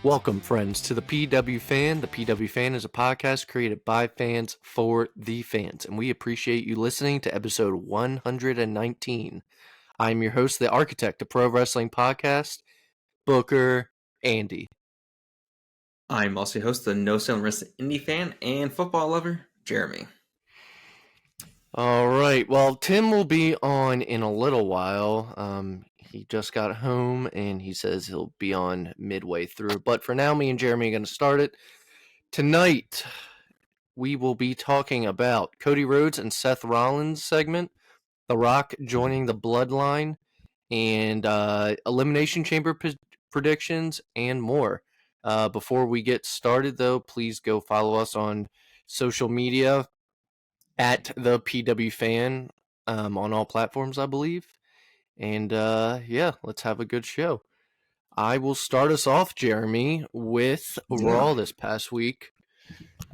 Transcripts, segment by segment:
Welcome, friends, to the PW Fan. The PW Fan is a podcast created by fans for the fans, and we appreciate you listening to episode 119. I'm your host, the architect of Pro Wrestling Podcast, Booker Andy. I'm also your host, the No Stone Wrestling Indie fan and football lover, Jeremy. All right, well, Tim will be on in a little while. He just got home, and he says he'll be on midway through. But for now, me and Jeremy are going to start it. Tonight, we will be talking about Cody Rhodes and Seth Rollins segment, The Rock joining the Bloodline, and Elimination Chamber predictions, and more. Before we get started, though, please go follow us on social media at the PW Fan on all platforms, I believe. And let's have a good show. I will start us off, Jeremy, with Raw this past week.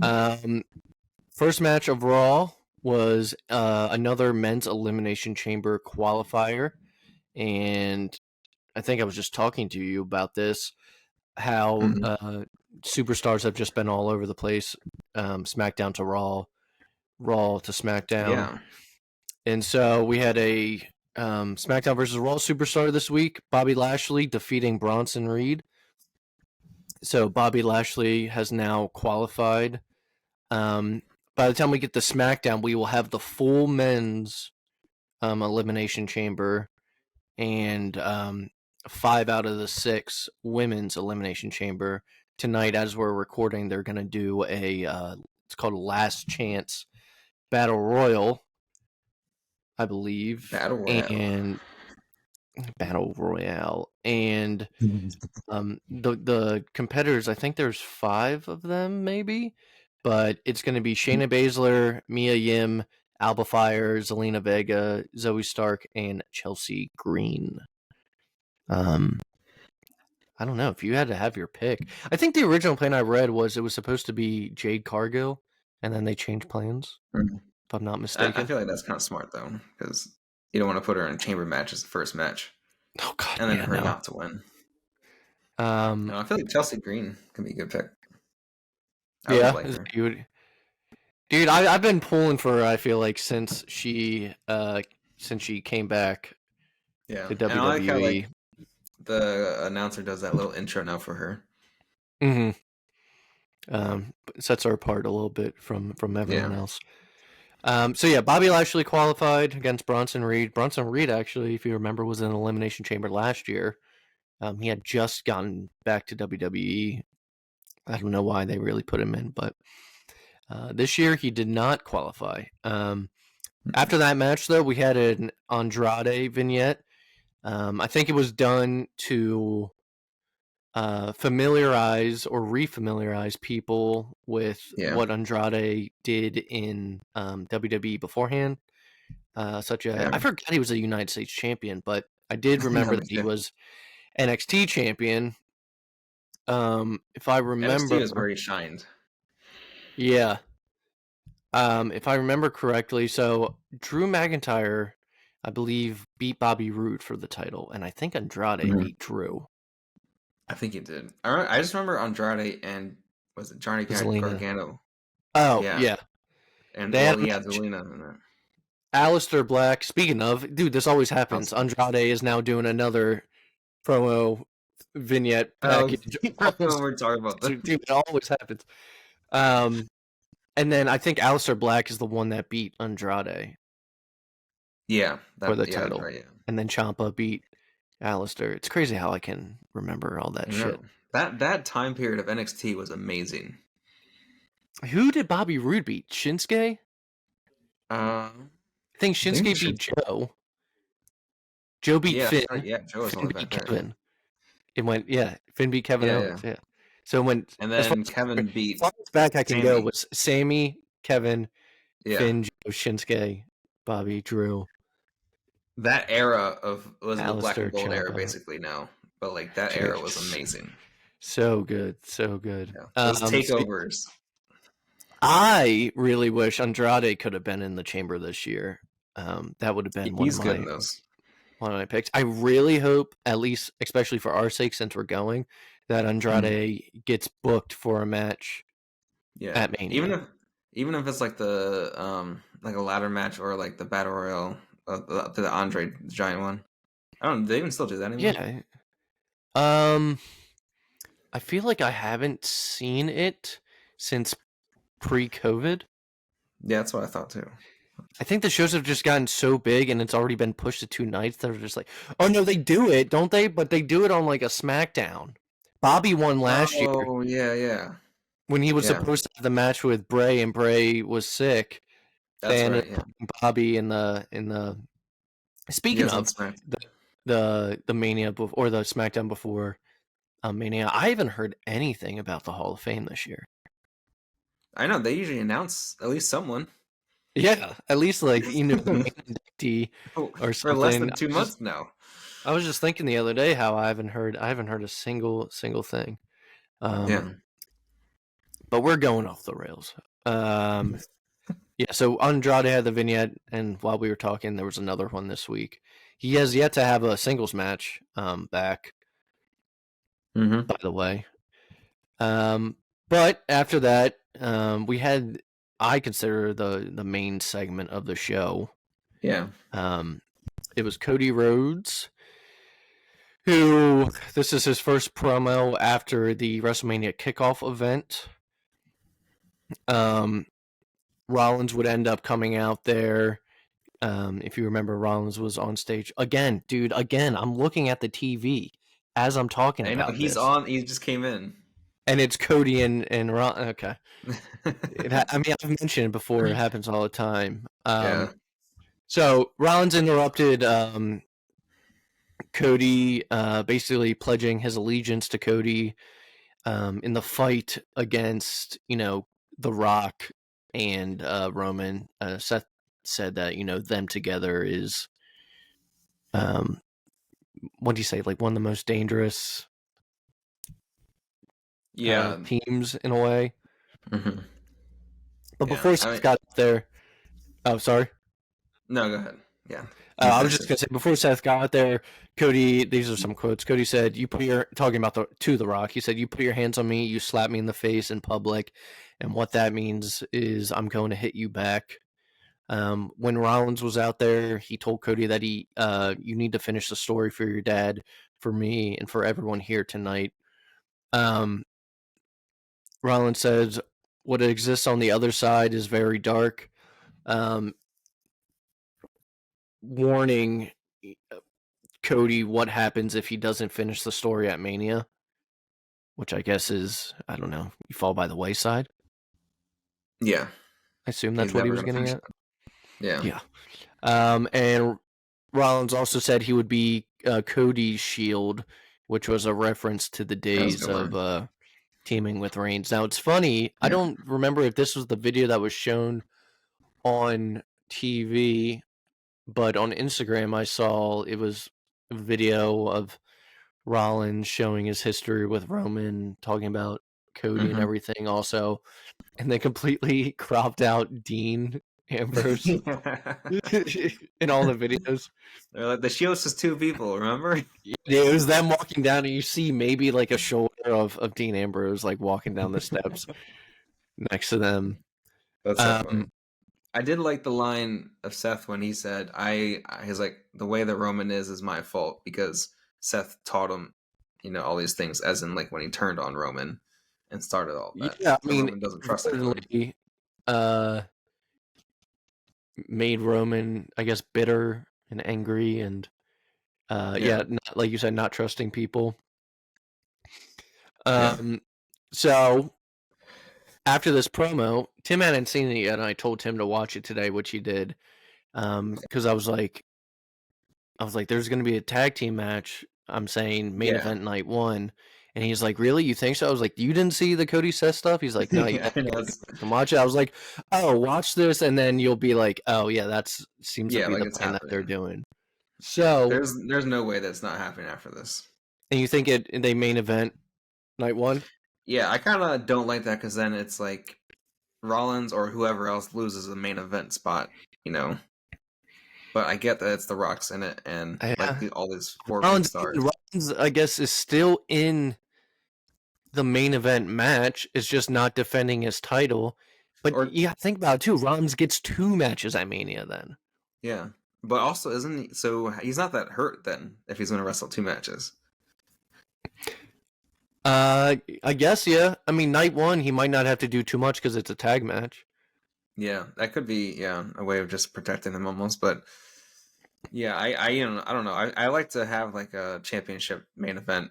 First match of Raw was another men's Elimination Chamber qualifier. And I think I was just talking to you about this, how superstars have just been all over the place, SmackDown to Raw, Raw to SmackDown. Yeah. And so we had a SmackDown versus Raw superstar this week, Bobby Lashley defeating Bronson Reed. So Bobby Lashley has now qualified. By the time we get to SmackDown, we will have the full men's Elimination Chamber and 5 out of the 6 women's Elimination Chamber. Tonight, as we're recording, they're going to do it's called a Last Chance Battle Royal, I believe. Battle Royale. And the competitors, I think there's 5 of them, maybe. But it's going to be Shayna Baszler, Mia Yim, Alba Fire, Zelina Vega, Zoe Stark, and Chelsea Green. I don't know if you had to have your pick. I think the original plan I read was it was supposed to be Jade Cargill, and then they changed plans. If I'm not mistaken. I feel like that's kind of smart though, because you don't want to put her in a chamber match as the first match. Oh God! And then her not to win. I feel like Chelsea Green can be a good pick. Dude, I've been pulling for her, I feel like, since she came back to WWE. And I like how, the announcer does that little intro now for her. Sets her apart a little bit from everyone else. Bobby Lashley qualified against Bronson Reed. Bronson Reed, actually, if you remember, was in an Elimination Chamber last year. He had just gotten back to WWE. I don't know why they really put him in, but this year he did not qualify. After that match, though, we had an Andrade vignette. I think it was done to familiarize or refamiliarize people with what Andrade did in WWE beforehand. I forgot he was a United States champion, but I did remember that he was NXT champion. If I remember, NXT was where he shined. Yeah. If I remember correctly, so Drew McIntyre, I believe, beat Bobby Roode for the title, and I think Andrade beat Drew. I think he did. I just remember Andrade and was it Johnny Gargano? Oh, yeah. And Zelina in that. Aleister Black, speaking of, dude, this always happens. Andrade is now doing another promo vignette package. We're talking about that. Dude, it always happens. And then I think Aleister Black is the one that beat Andrade. For the title. Right, and then Ciampa beat Aleister. It's crazy how I can remember all that shit. That time period of NXT was amazing. Who did Bobby Roode beat? Shinsuke? I think Shinsuke beat Joe. Joe beat Finn. Joe was Finn beat Kevin. It went, Finn beat Kevin Owens. Yeah. So when Kevin beat. As far as back I can go was Sammy, Kevin, Finn, Joe, Shinsuke, Bobby, Drew. That era was the black and gold Ciampa. era basically now, but that era was amazing. So good. Yeah. Those takeovers. I really wish Andrade could have been in the chamber this year. That would have been one of my picks. I really hope, at least, especially for our sake, since we're going, that Andrade gets booked for a match at Mania. Even if it's like the like a ladder match or like the battle royal, the Andre the Giant one. I don't. Do they even still do that anymore? Yeah. Um, I feel like I haven't seen it since pre-COVID. Yeah, that's what I thought too. I think the shows have just gotten so big and it's already been pushed to 2 nights that are just like, oh no, they do it, don't they? But they do it on like a Smackdown. Bobby won last year Oh yeah. when he was Yeah, supposed to have the match with Bray and Bray was sick. that's They ended right. up Yeah, putting Bobby in the. he Speaking was on of Smack. the Mania or the SmackDown before Mania, I haven't heard anything about the Hall of Fame this year. I know they usually announce at least someone. Yeah, at least like the main inductee or For less something. than 2 months now. I was just thinking the other day how I haven't heard a single thing. Yeah. But we're going off the rails. Yeah, so Andrade had the vignette, and while we were talking, there was another one this week. He has yet to have a singles match back, by the way. But after that, we had, I consider, the main segment of the show. Yeah. It was Cody Rhodes, who, this is his first promo after the WrestleMania kickoff event. Rollins would end up coming out there. If you remember, Rollins was on stage again, dude. Again, I'm looking at the TV as I'm talking I know about he's this, on. He just came in. and it's Cody and Rollins. Okay, I mean, I've mentioned it before. It happens all the time. Yeah. So Rollins interrupted Cody, basically pledging his allegiance to Cody in the fight against The Rock and Roman. Seth said that them together is what do you say, like one of the most dangerous Yeah. teams in a way. Mm-hmm. But Yeah. before Seth got up there, oh sorry, No, go ahead. Yeah. I was just gonna say before Seth got out there, Cody. These are some quotes. Cody said, "You put your talking about The Rock." He said, "You put your hands on me. You slap me in the face in public, and what that means is I'm going to hit you back." When Rollins was out there, he told Cody that you need to finish the story for your dad, for me, and for everyone here tonight. Rollins says, "What exists on the other side is very dark." Warning Cody what happens if he doesn't finish the story at Mania, which I guess is, I don't know, you fall by the wayside. Yeah. I assume that's He's what he never was gonna getting finish at. it. Yeah. Yeah. And Rollins also said he would be Cody's shield, which was a reference to the days of teaming with Reigns. Now, it's funny. I don't remember if this was the video that was shown on TV, but on Instagram I saw it was a video of Rollins showing his history with Roman, talking about Cody and everything also, and they completely cropped out Dean Ambrose in all the videos. They're like, the shield's just two people, remember? It was them walking down, and you see maybe like a shoulder of Dean Ambrose like walking down the steps next to them. That's so funny. I did like the line of Seth when he said, he's like, the way that Roman is my fault because Seth taught him, all these things, as in like when he turned on Roman and started all that. Yeah, I mean, Roman doesn't trust anyone. Made Roman, I guess, bitter and angry, and not, like you said, not trusting people. So after this promo, Tim hadn't seen it yet, and I told Tim to watch it today, which he did, because I was like, there's going to be a tag team match. I'm saying main event night 1. And he's like, really? You think so? I was like, you didn't see the Cody Seth stuff? He's like, no, you watch it. I was like, oh, watch this, and then you'll be like, oh, yeah, seems to be the plan that they're doing. So there's no way that's not happening after this. And you think they main event night 1? Yeah, I kind of don't like that because then it's like Rollins or whoever else loses the main event spot, But I get that it's the Rock's in it, and all these 4 big stars. Rollins, I guess, is still in the main event match is just not defending his title. But Or yeah, think about it too. Rollins gets 2 matches at Mania then. yeah, but also isn't he? So he's not that hurt then if he's going to wrestle 2 matches. I guess, yeah. I mean, night 1, he might not have to do too much because it's a tag match. Yeah, that could be a way of just protecting them almost. But yeah, I don't know. I like to have like a championship main event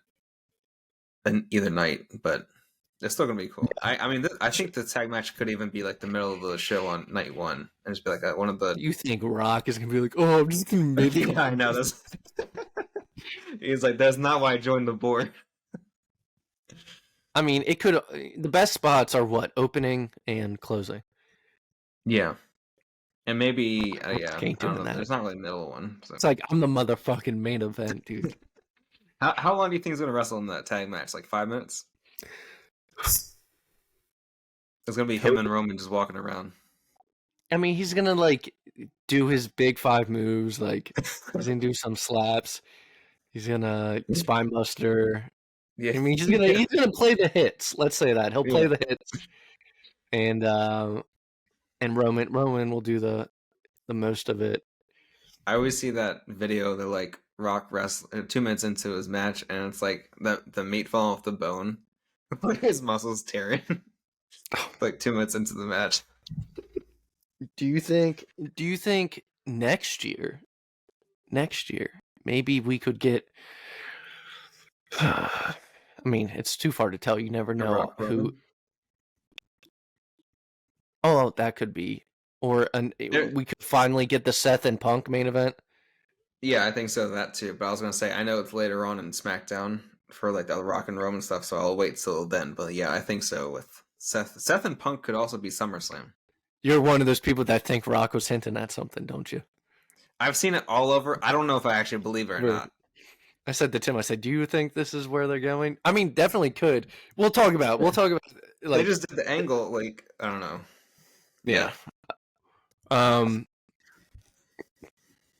in either night, but it's still gonna be cool. I mean, I think the tag match could even be like the middle of the show on night 1, and just be like one of the. You think Rock is gonna be like, oh, I'm just gonna mid? Yeah, I know this. He's like, that's not why I joined the board. I mean, it could. The best spots are what, opening and closing. Yeah, and maybe yeah, I Can't don't do know. that. There's not really a middle one. So. It's like I'm the motherfucking main event, dude. How long do you think he's gonna wrestle in that tag match? Like 5 minutes? It's gonna be him and Roman just walking around. I mean, he's gonna like do his big 5 moves. Like he's gonna do some slaps. He's gonna spine buster. Yeah, I mean, he's gonna play the hits. Let's say that he'll play the hits, and Roman will do the most of it. I always see that video. They're like Rock wrestling 2 minutes into his match, and it's like the meat falling off the bone, like his muscles tearing. Like 2 minutes into the match. Do you think next year maybe we could get? I mean, it's too far to tell. You never know who. Oh, that could be, or we could finally get the Seth and Punk main event. Yeah, I think so. That too. But I was gonna say I know it's later on in SmackDown for like the Rock and Roman stuff, so I'll wait till then. But yeah, I think so. With Seth and Punk could also be SummerSlam. You're one of those people that think Rock was hinting at something, don't you? I've seen it all over. I don't know if I actually believe it or not. I said to Tim, I said, "Do you think this is where they're going?" I mean, definitely could. We'll talk about. Like, they just did the angle. Like I don't know. Yeah.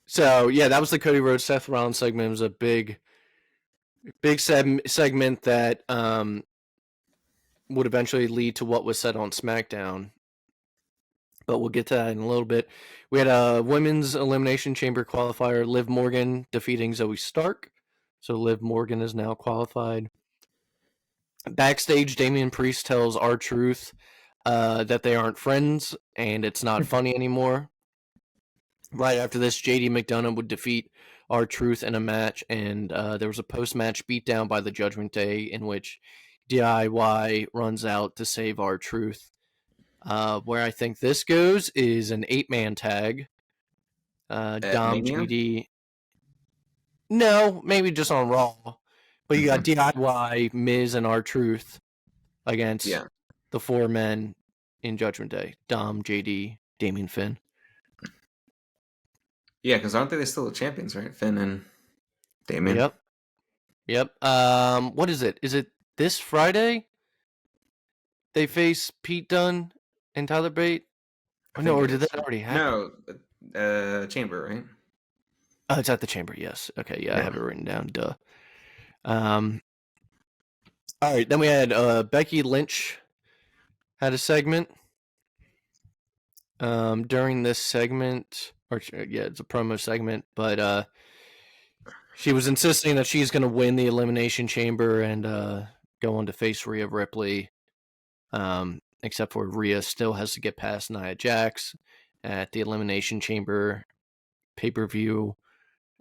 So yeah, that was the Cody Rhodes Seth Rollins segment. It was a big segment that would eventually lead to what was said on SmackDown. But we'll get to that in a little bit. We had a women's elimination chamber qualifier, Liv Morgan defeating Zoe Stark. So Liv Morgan is now qualified. Backstage, Damian Priest tells R-Truth that they aren't friends and it's not funny anymore. Right after this, JD McDonough would defeat R-Truth in a match, and there was a post-match beatdown by the Judgment Day in which DIY runs out to save R-Truth. Where I think this goes is an 8-man tag. Dom, JD. No, maybe just on Raw. But you got DIY, Miz, and R-Truth against the 4 men in Judgment Day. Dom, JD, Damian Finn. Yeah, because aren't they still the champions, right? Finn and Damian. Yep. What is it? Is it this Friday? They face Pete Dunne and Tyler Bate? No, or did that already happen? No, Chamber, right? Oh, it's at the Chamber, yes. Okay, yeah, I have it written down. Duh. All right, then we had Becky Lynch had a segment. During this segment, it's a promo segment, but she was insisting that she's going to win the Elimination Chamber and go on to face Rhea Ripley. Except for Rhea still has to get past Nia Jax at the Elimination Chamber pay-per-view.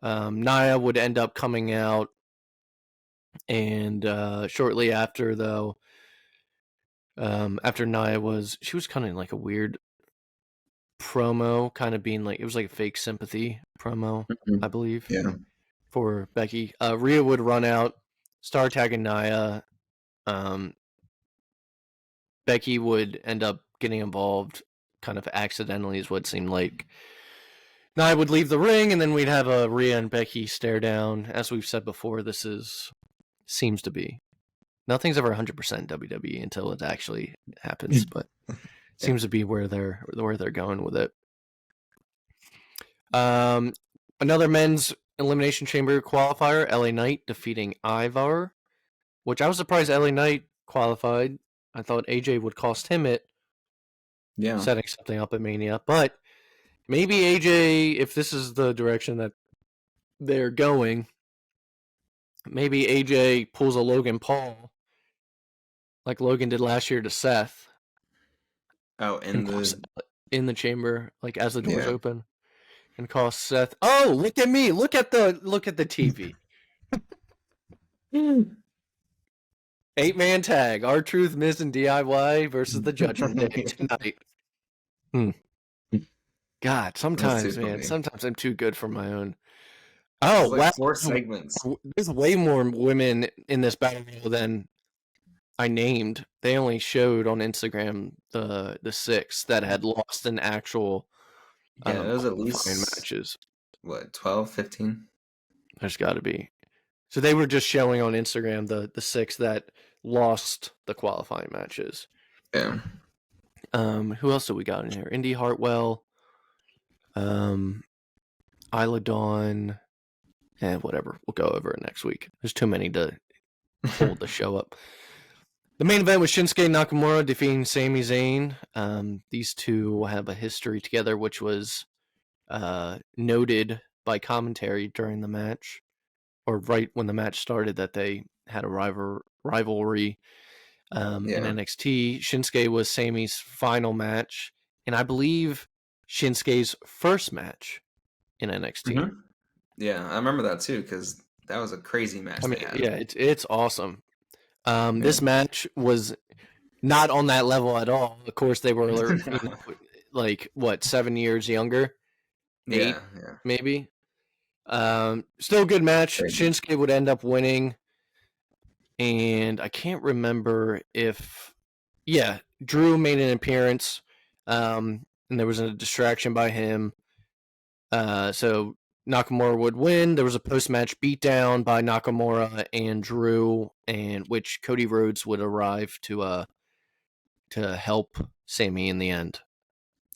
Nia would end up coming out, and shortly after, though, after Nia was kind of like a weird promo, kind of being like, it was like a fake sympathy promo, I believe, for Becky. Rhea would run out, start tagging Nia. Becky would end up getting involved kind of accidentally, is what it seemed like. Nia would leave the ring, and then we'd have a Rhea and Becky stare down. As we've said before, this seems to be. Nothing's ever 100% WWE until it actually happens, but seems to be where they're going with it. Another men's Elimination Chamber qualifier, LA Knight defeating Ivar, which I was surprised LA Knight qualified. I thought AJ would cost him it, setting something up at Mania. But maybe AJ, if this is the direction that they're going, maybe AJ pulls a Logan Paul like Logan did last year to Seth. Oh, in the chamber, like as the doors open, and cost Seth. Oh, look at me! Look at the TV. 8-man tag: R-Truth, Miz, and DIY versus the Judgment Day tonight. God, sometimes, man, sometimes I'm too good for my own. Oh, like 4 segments. There's way more women in this battle royal than I named. They only showed on Instagram the 6 that had lost an actual. Yeah, it was at least matches. What, 12, 15? There's got to be. So they were just showing on Instagram the 6 that lost the qualifying matches. Yeah. Who else do we got in here? Indy Hartwell, Isla Dawn, whatever. We'll go over it next week. There's too many to hold the show up. The main event was Shinsuke Nakamura defeating Sami Zayn. These two have a history together, which was noted by commentary during the match, or right when the match started, that they had a rivalry in NXT. Shinsuke was Sami's final match, and I believe Shinsuke's first match in NXT. Mm-hmm. Yeah, I remember that too, because that was a crazy match. I mean, it's awesome. This match was not on that level at all. Of course, they were like 7 years younger, 8, maybe. Still a good match. Shinsuke would end up winning, and I can't remember if Drew made an appearance, and there was a distraction by him. So Nakamura would win. There was a post-match beatdown by Nakamura and Drew, and which Cody Rhodes would arrive to help Sami in the end.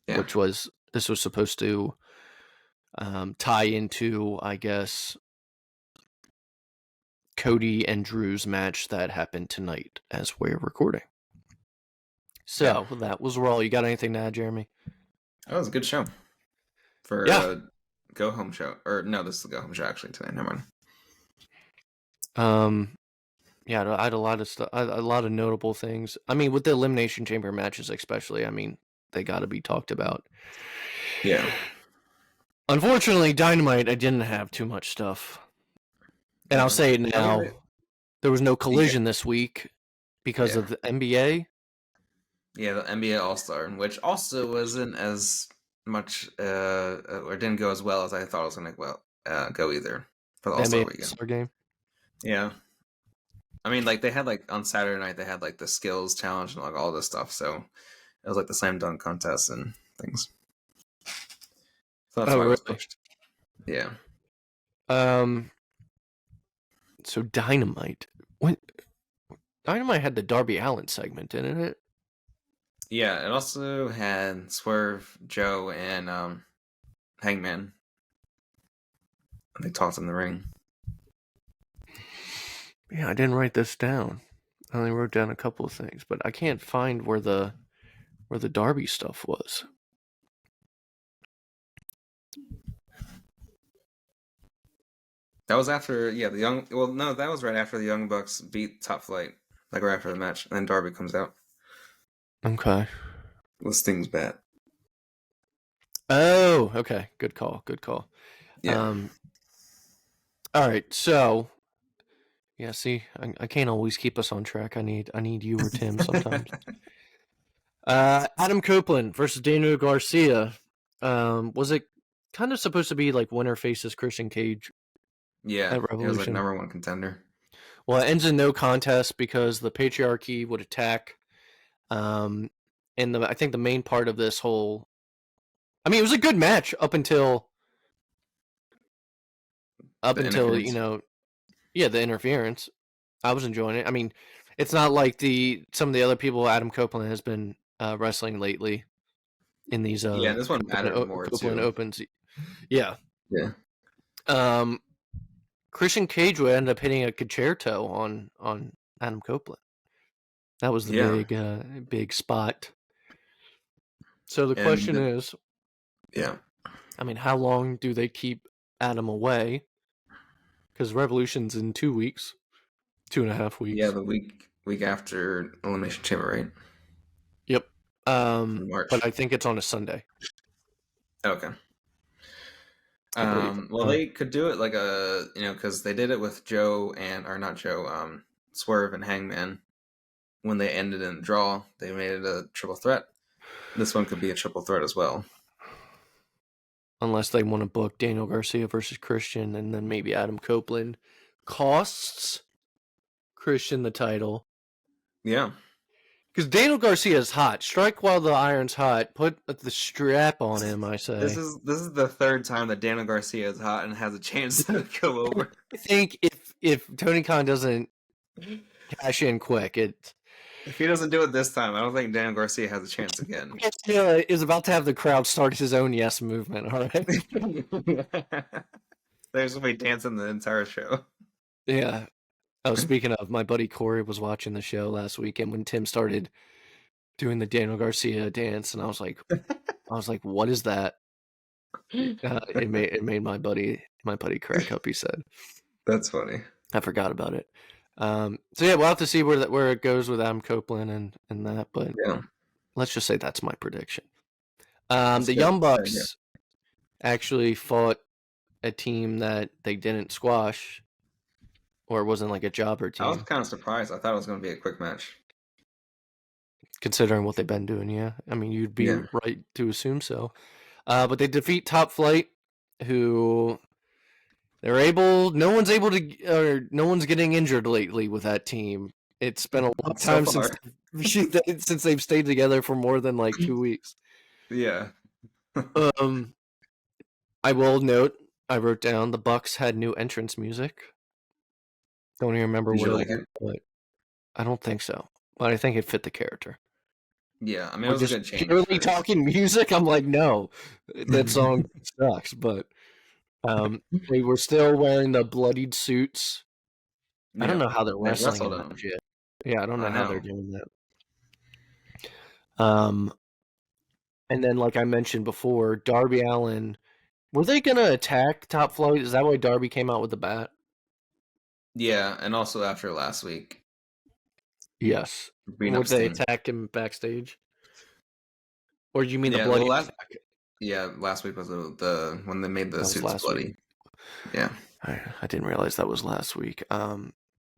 Which was supposed to tie into, I guess, Cody and Drew's match that happened tonight as we're recording. So that was Raw. You got anything to add, Jeremy? That was a good show for go home show, or no, this is the go home show actually today. Never mind. I had a lot of stuff, a lot of notable things. I mean, with the Elimination Chamber matches, especially, I mean, they got to be talked about. Yeah. Unfortunately, Dynamite, I didn't have too much stuff, and I'll say it now: there was no Collision this week because of the NBA. Yeah, the NBA All-Star, which also wasn't as much, or didn't go as well as I thought it was going to go either for the All-Star weekend. All-Star game. Yeah. I mean, like, they had, like, on Saturday night, they had, like, the skills challenge and, like, all this stuff, so it was, like, the slam dunk contest and things. So that's why it was pushed. Yeah. So Dynamite. Dynamite had the Darby Allin segment, didn't it? Yeah, it also had Swerve, Joe, and Hangman. They talked in the ring. Yeah, I didn't write this down. I only wrote down a couple of things, but I can't find where the Darby stuff was. That was after, the Young... Well, no, that was right after the Young Bucks beat Top Flight. Like, right after the match. And then Darby comes out. Okay. With Sting's bat. Oh, okay. Good call. Yeah. All right, so... Yeah, see, I can't always keep us on track. I need you or Tim sometimes. Adam Copeland versus Daniel Garcia. Was it kind of supposed to be like winner faces Christian Cage? Yeah, it was like number 1 contender. Well, it ends in no contest because the patriarchy would attack. And I think the main part of this whole... I mean, it was a good match up until the interference. I was enjoying it. I mean, it's not like some of the other people Adam Copeland has been wrestling lately in these this one mattered more Copeland too. Opens. Yeah. Yeah. Christian Cage would end up hitting a concerto on Adam Copeland. That was the big spot. So the question is, I mean, how long do they keep Adam away? Because Revolution's in 2 weeks, 2.5 weeks. Yeah, the week after Elimination Chamber, right? Yep. March. But I think it's on a Sunday. Okay. I believe. Well, they could do it like because they did it with Swerve and Hangman. When they ended in a draw, they made it a triple threat. This one could be a triple threat as well. Unless they want to book Daniel Garcia versus Christian, and then maybe Adam Copeland costs Christian the title. Yeah. Because Daniel Garcia is hot. Strike while the iron's hot. Put the strap on him, I say. This is the third time that Daniel Garcia is hot and has a chance to go over. I think if Tony Khan doesn't cash in quick, if he doesn't do it this time, I don't think Daniel Garcia has a chance again. Is about to have the crowd start his own yes movement, all right? There's gonna be dancing the entire show. Yeah. Oh, speaking of, my buddy Corey was watching the show last weekend when Tim started doing the Daniel Garcia dance, and I was like, what is that? It made my buddy crack up. He said, "That's funny." I forgot about it. So yeah, we'll have to see where it goes with Adam Copeland and that, but let's just say that's my prediction. The Young Bucks actually fought a team that they didn't squash. Or it wasn't like a jobber team. I was kind of surprised. I thought it was going to be a quick match. Considering what they've been doing, yeah. I mean, you'd be right to assume so. But they defeat Top Flight, who no one's getting injured lately with that team. It's been a long time since they've stayed together for more than like 2 weeks. Yeah. I will note, I wrote down the Bucks had new entrance music. Don't even remember what it was, but I don't think so. But I think it fit the character. Yeah, I mean, it was a good change. Purely talking music, I'm like, no, that song sucks. But they were still wearing the bloodied suits. I don't know how they're wrestling in that shit. Yeah, I don't know how they're doing that. And then, like I mentioned before, Darby Allin. Were they gonna attack Top Flight? Is that why Darby came out with the bat? Yeah, and also after last week. Yes. Would they attack him backstage? Or do you mean the bloody attack? Yeah, last week was the when they made the suits bloody. Week. Yeah. I didn't realize that was last week. But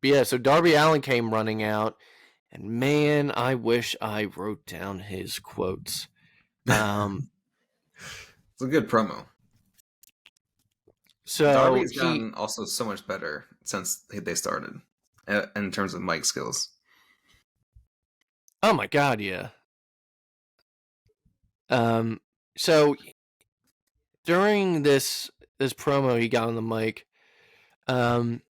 yeah, so Darby Allin came running out, and man, I wish I wrote down his quotes. It's a good promo. So Darby's gotten also so much better since they started in terms of mic skills. Oh my god, yeah. So during this promo he got on the mic, I'm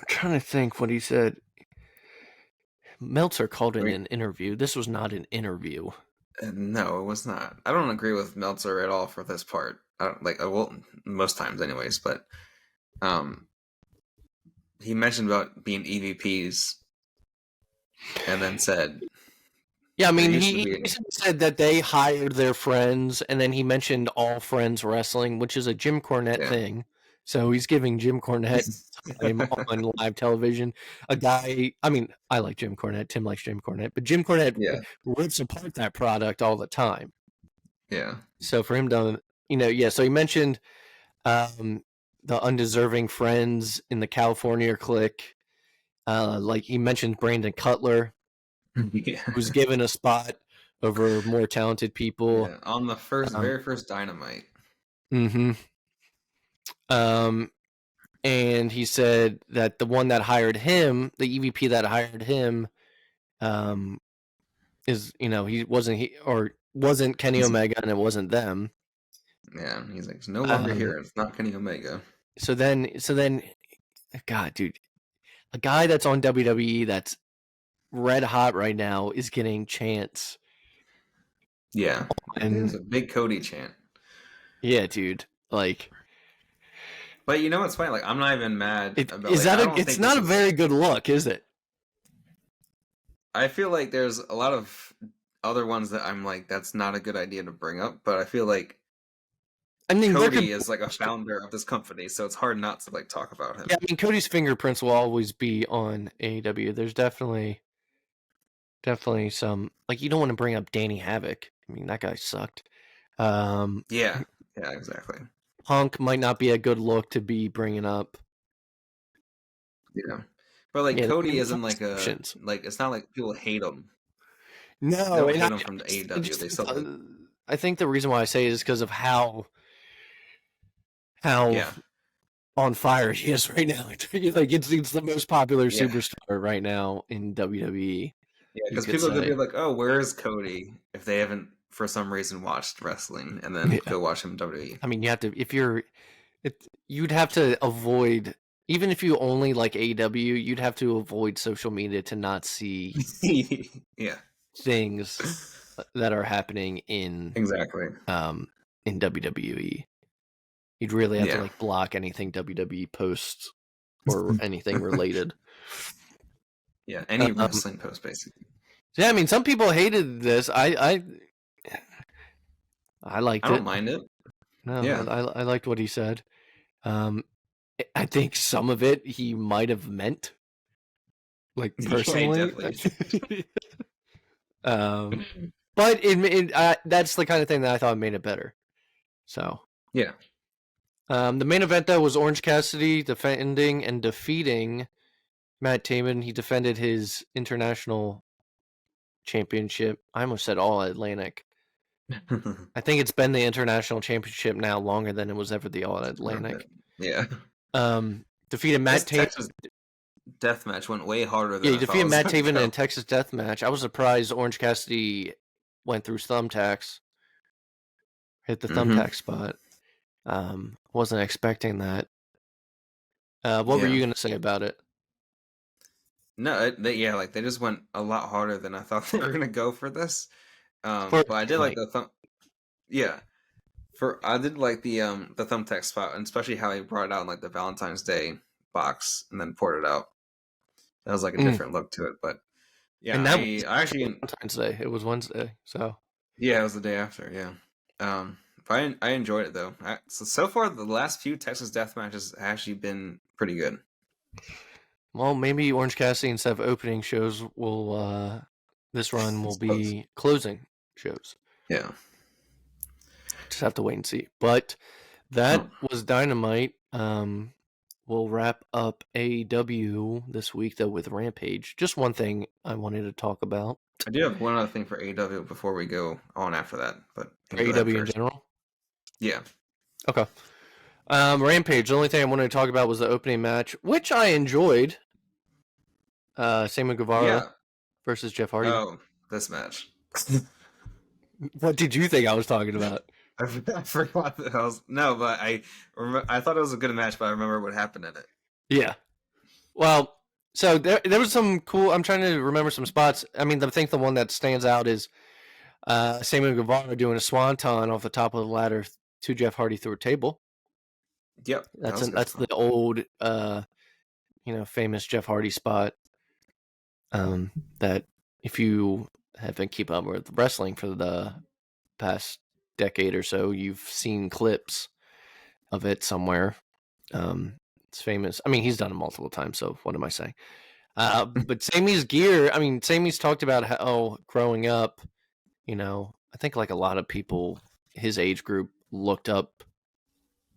trying to think what he said. Meltzer called it an interview. This was not an interview. No, it was not. I don't agree with Meltzer at all for this part. Most times anyways, but he mentioned about being EVPs and then said, yeah, I mean, he said that they hired their friends, and then he mentioned All Friends Wrestling, which is a Jim Cornette thing. So he's giving Jim Cornette time on live television. A guy, I mean, I like Jim Cornette. Tim likes Jim Cornette, but Jim Cornette rips apart that product all the time. Yeah. So for him to, so he mentioned the undeserving friends in the California clique. Like he mentioned Brandon Cutler, who's given a spot over more talented people. Yeah, on the very first Dynamite. Mm-hmm. And he said that the one that hired him, the EVP that hired him, is he wasn't Kenny Omega, and it wasn't them. Yeah, he's like, it's no longer here. It's not Kenny Omega. So then, God, dude, a guy that's on WWE that's red hot right now is getting chants. Yeah, and there's a big Cody chant. Yeah, dude, like. But you know what's funny? Like, I'm not even mad about. It's not a very good look, is it? I feel like there's a lot of other ones that I'm like, that's not a good idea to bring up, but I feel like I mean, there could Cody is like a founder of this company, so it's hard not to like talk about yeah, him. I mean Cody's fingerprints will always be on AEW. There's definitely some like you don't want to bring up Danny Havoc. I mean that guy sucked. Um, Yeah, yeah, exactly. Punk might not be a good look to be bringing up. Yeah, but like Yeah, I mean, Cody there's isn't like a options. like it's not like people hate him. They No, don't and hate him from the I AEW. just They think still like I think the reason why I say it is because of how yeah, on fire he is right now. Like it's the most popular yeah, superstar right now in WWE. yeah. You Because could people are gonna be say, like, "Oh, where is Cody?" If they haven't for some reason watched wrestling and then yeah. go watch him in WWE. I mean, you have to if you're, you'd have to avoid even if you only like AEW, you'd have to avoid social media to not see Yeah, things that are happening exactly. in WWE. You'd really have to Yeah. like block anything WWE posts or anything related. Yeah, any Um, wrestling post basically. yeah, I mean, some people hated this. I I liked don't it. mind it. No, Yeah. I liked what he said. Um, I think some of it he might have meant, like Yeah, he personally. definitely. um, but that's the kind of thing that I thought made it better. So, Yeah. the main event though was Orange Cassidy defending and defeating Matt Taven. He defended his international championship. I almost said All Atlantic. I think it's been the international championship now longer than it was ever the All Okay. Atlantic. Yeah. Defeated This Matt Taven. Texas death match went way harder Yeah, than he I thought it defeated was Matt gonna Taven go. in Texas Death Match. I was surprised Orange Cassidy went through thumbtacks, hit the Hmm. thumbtack spot. Wasn't expecting that. What were Yeah. you gonna say about it? No, yeah, like they just went a lot harder than I thought they were gonna go for this. For But I did like Dynamite. the thumb. Yeah, for I did like the thumbtack spot, and especially how he brought it out in like the Valentine's Day box and then poured it out. That was like a Mm. different look to it, but yeah, And that was I actually Valentine's Day. It was Wednesday, so yeah, it was the day after. Yeah, but I enjoyed it though. So far the last few Texas death matches have actually been pretty good. well, maybe Orange Cassidy instead of opening shows will this run will Close. be closing shows. Yeah. Just have to wait and see. But Oh, that was Dynamite. We'll wrap up AEW this week though with Rampage. Just one thing I wanted to talk about. I do have one other thing for AEW before we go on after that, but you can go ahead AEW in first. general. Yeah. Okay. Rampage. The only thing I wanted to talk about was the opening match, which I enjoyed. Sammy Guevara Yeah. versus Jeff Hardy. Oh, this match. What did you think I was talking about? I forgot that I was no, but I thought it was a good match, but I remember what happened in it. Yeah. Well, so there was some cool. I'm trying to remember some spots. I mean, I think the one that stands out is Sammy Guevara doing a swanton off the top of the ladder to Jeff Hardy through a table. Yep, that was a good That's spot. the old famous Jeff Hardy spot. That if you haven't keep up with wrestling for the past decade or so, you've seen clips of it somewhere. It's famous. I mean, he's done it multiple times. So what am I saying? But Sammy's gear. I mean, Sammy's talked about how growing up, I think like a lot of people his age group looked up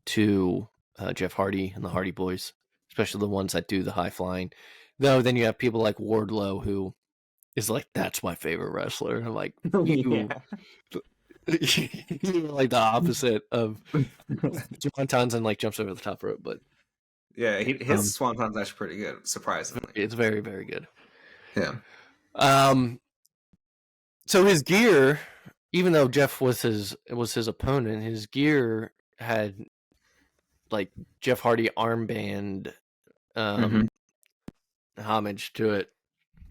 to Jeff Hardy and the Hardy Boys, especially the ones that do the high flying. Though then you have people like Wardlow who is like, that's my favorite wrestler. I'm like, you, Yeah. you're like the opposite of John Townsend like jumps over the top rope, but Yeah, his swanton's actually pretty good, surprisingly. it's very, very good. Yeah. Um, so his gear, even though Jeff was his opponent, his gear had like Jeff Hardy armband Hmm. homage to it.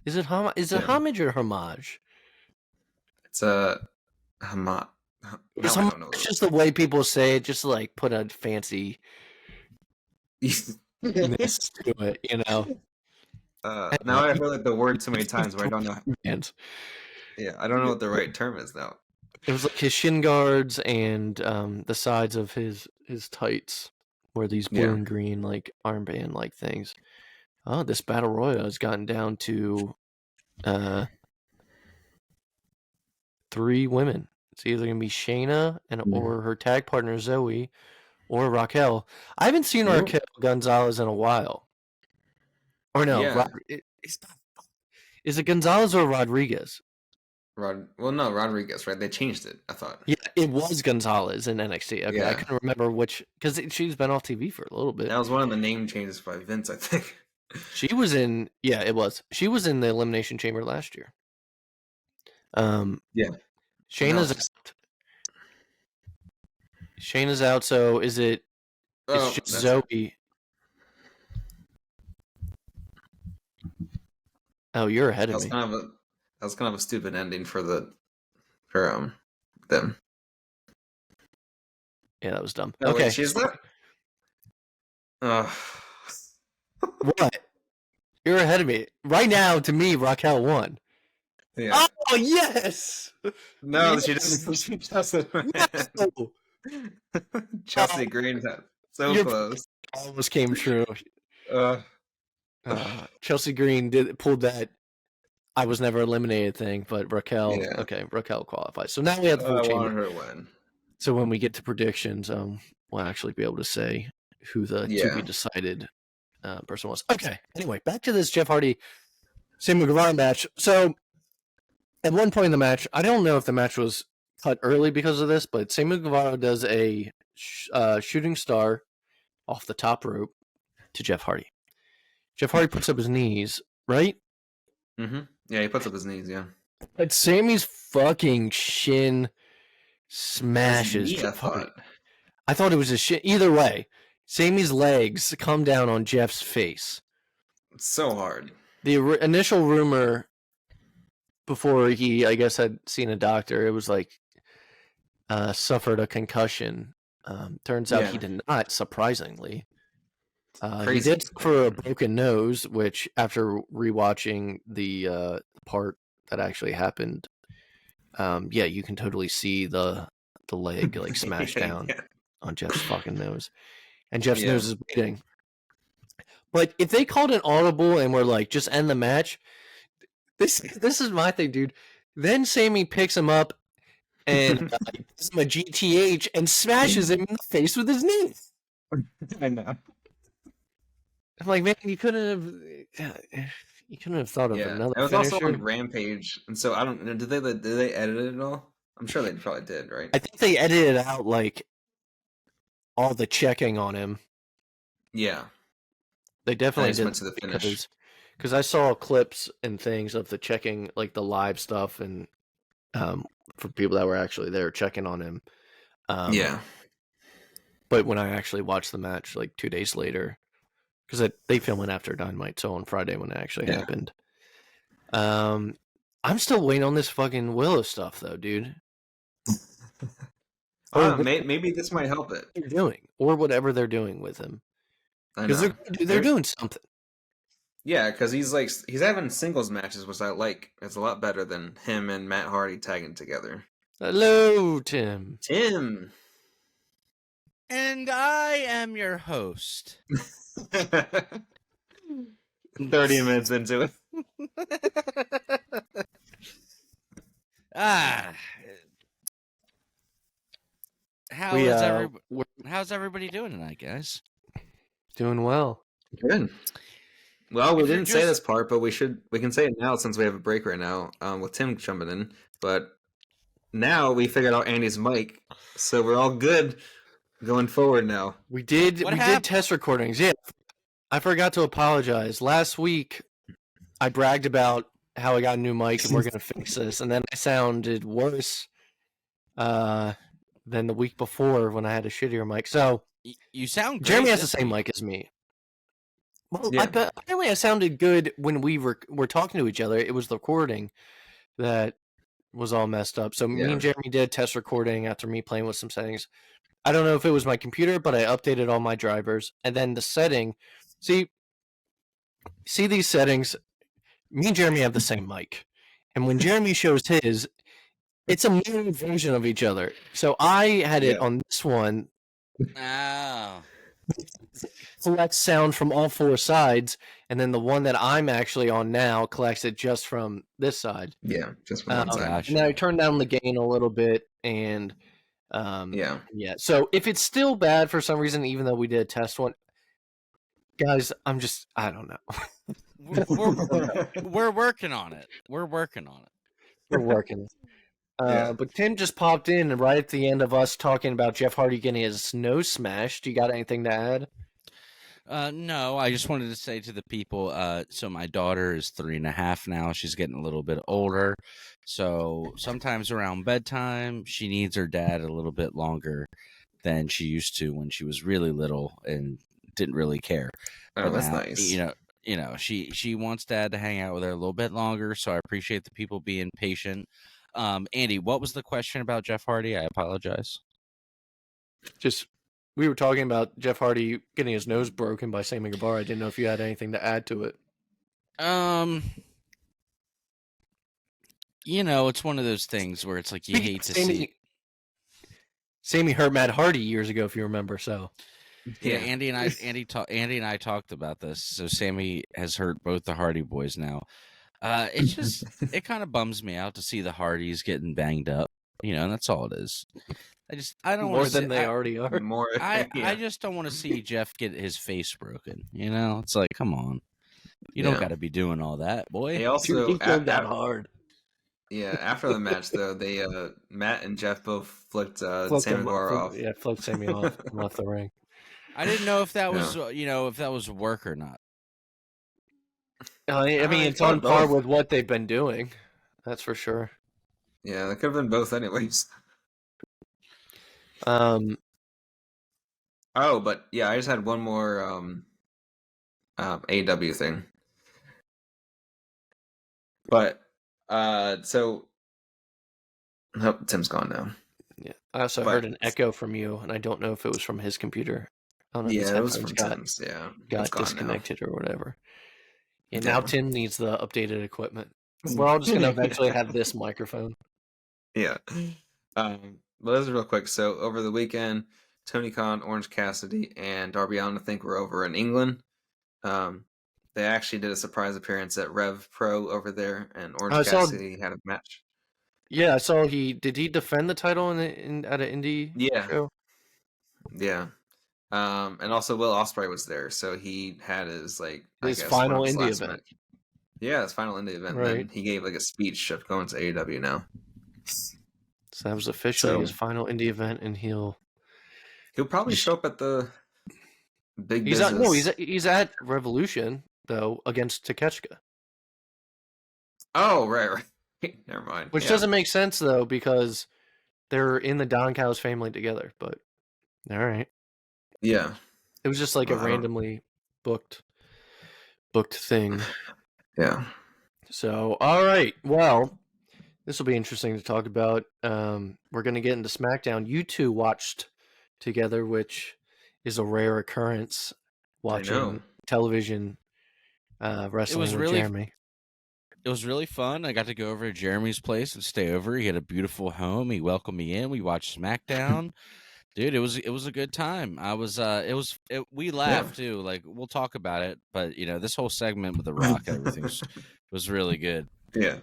Is it Yeah. homage or homage? It's a hama. It's Now I don't know. just the way people say it, just to, like put a fancy What ness to it, Now I've heard the word too many times, but I don't know. And Yeah, I don't know what the right term is now. it was like his shin guards and the sides of his tights were these blue and green like armband like things. Oh, this battle royal has gotten down to 3 women. It's either gonna be Shayna or her tag partner Zoe or Raquel. I haven't seen Raquel Gonzalez in a while. Or no, Yeah. is it Gonzalez or Rodriguez? No, Rodriguez, right? They changed it, I thought. Yeah, it was Gonzalez in NXT. Okay, Yeah. I couldn't remember which, because she's been off TV for a little bit. That was one of the name changes by Vince, I think. She was in, yeah, it was. She was in the Elimination Chamber last year. Yeah. Shayna's out. Shayna's out, so is it? It's just Zoe. Oh, you're ahead of me. That was kind of a stupid ending for them. Yeah, that was dumb. No, okay, wait, she's not. What? You're ahead of me right now. To me, Raquel won. Yeah. Oh yes. No, yes. she doesn't. She doesn't. No. Chelsea Green, so close. Almost came true. Chelsea Green pulled that I was never eliminated thing, but Raquel. Yeah. Okay, Raquel qualifies. So now we have the full chamber. I wanted her to win. So when we get to predictions, we'll actually be able to say who the to be decided person was. Okay. Anyway, back to this Jeff Hardy, Sammy Guevara match. So at one point in the match, I don't know if the match was cut early because of this, but Sammy Guevara does a shooting star off the top rope to Jeff Hardy. Jeff Hardy puts up his knees, right? Mm-hmm. Yeah, he puts up his knees, yeah. But Sammy's fucking shin smashes Jeff Hardy. I thought it was a shin. Either way, Sammy's legs come down on Jeff's face. It's so hard. The initial rumor before he, I guess, had seen a doctor, it was like suffered a concussion. Turns out he did not, surprisingly. He did suffer a broken nose, which after rewatching the part that actually happened, you can totally see the leg like smashed down on Jeff's fucking nose. And Jeff's nose is bleeding. But if they called an audible and were like, just end the match, this is my thing, dude. Then Sammy picks him up and gives him a GTH and smashes him in the face with his knee. I know. I'm like, man, you couldn't have thought of another. It was finisher. also on Rampage, and so I don't know. Did they edit it at all? I'm sure they probably did, right? I think they edited out like all the checking on him. Yeah, they definitely did went to the finish because I saw clips and things of the checking, like the live stuff, and for people that were actually there checking on him. But when I actually watched the match, like 2 days later. Because they film it after Dynamite, so on Friday when it actually happened. I'm still waiting on this fucking Willow stuff, though, dude. Maybe this might help it. They're doing, or whatever they're doing with him, because they're doing something. Yeah, because he's having singles matches, which I like. It's a lot better than him and Matt Hardy tagging together. Hello, Tim. Tim. And I am your host. 30 minutes into it. How's everybody doing tonight, guys? Doing well. Good. Well, we didn't say this part, but we can say it now since we have a break right now with Tim jumping in. But now we figured out Andy's mic, so we're all good going forward now. We did test recordings. Yeah. I forgot to apologize. Last week, I bragged about how I got a new mic and we're going to fix this. And then I sounded worse than the week before when I had a shittier mic. So you sound great. Jeremy has the same mic as me. Well, apparently I sounded good when we were talking to each other. It was the recording that was all messed up. So me and Jeremy did test recording after me playing with some settings. I don't know if it was my computer, but I updated all my drivers. And then the setting... See, see these settings. Me and Jeremy have the same mic, and when Jeremy shows his, it's a mirrored version of each other. So I had it on this one. Oh. Collects sound from all four sides, and then the one that I'm actually on now collects it just from this side. Yeah, just from one side. Gotcha. And then I turned down the gain a little bit, and Yeah. So if it's still bad for some reason, even though we did a test one, guys, I don't know. We're working on it. We're working. But Tim just popped in and right at the end of us talking about Jeff Hardy getting his nose smashed. You got anything to add? No, I just wanted to say to the people, so my daughter is 3.5 now. She's getting a little bit older. So sometimes around bedtime, she needs her dad a little bit longer than she used to when she was really little and didn't really care. Oh, that's nice. You know, she wants dad to hang out with her a little bit longer. So I appreciate the people being patient. Andy, what was the question about Jeff Hardy? I apologize. We were talking about Jeff Hardy getting his nose broken by Sammy Guevara. I didn't know if you had anything to add to it. It's one of those things where it's like you hate to see. Sammy hurt Matt Hardy years ago, if you remember. So, yeah, Andy and I talked about this. So Sammy has hurt both the Hardy boys now. It kind of bums me out to see the Hardys getting banged up. And that's all it is. I don't more than they already are. I just don't want to see Jeff get his face broken. It's like, come on, you don't got to be doing all that, boy. He also he that hard. Yeah, after the match though, they Matt and Jeff both flipped Sammy Guevara off. Yeah, flipped Sammy off the ring. I didn't know if that was if that was work or not. I mean, it's on par with what they've been doing. That's for sure. Yeah, that could have been both anyways. Oh, but yeah, I just had one more AEW thing. But so Tim's gone now. Yeah, I also heard an echo from you, and I don't know if it was from his computer. I don't know. Yeah, it was from Tim's. Yeah, got disconnected or whatever. And now Tim needs the updated equipment. We're all just gonna eventually have this microphone. Yeah. Well, this is real quick. So over the weekend, Tony Khan, Orange Cassidy, and Darby Allin, I think, were over in England. They actually did a surprise appearance at Rev Pro over there, and Orange Cassidy had a match. Yeah, I saw did he defend the title at an indie show? Yeah. And also Will Ospreay was there, so he had his final indie event. Match. Yeah, his final indie event. Right. And then he gave a speech of going to AEW now. So that was officially his final indie event, and he'll probably show up at the big business. He's at Revolution though against Takeshita. Oh, right. Never mind. Which doesn't make sense though, because they're in the Don Callis family together. But all right. Yeah. It was just like a randomly booked thing. Yeah. So all right, well. This will be interesting to talk about. We're going to get into Smackdown. You two watched together, which is a rare occurrence, watching television wrestling with Jeremy. It was really fun. I got to go over to Jeremy's place and stay over. He had a beautiful home. He welcomed me in. We watched Smackdown. Dude, it was a good time. We laughed too. Like, we'll talk about it, but this whole segment with The Rock and everything was really good. Yeah.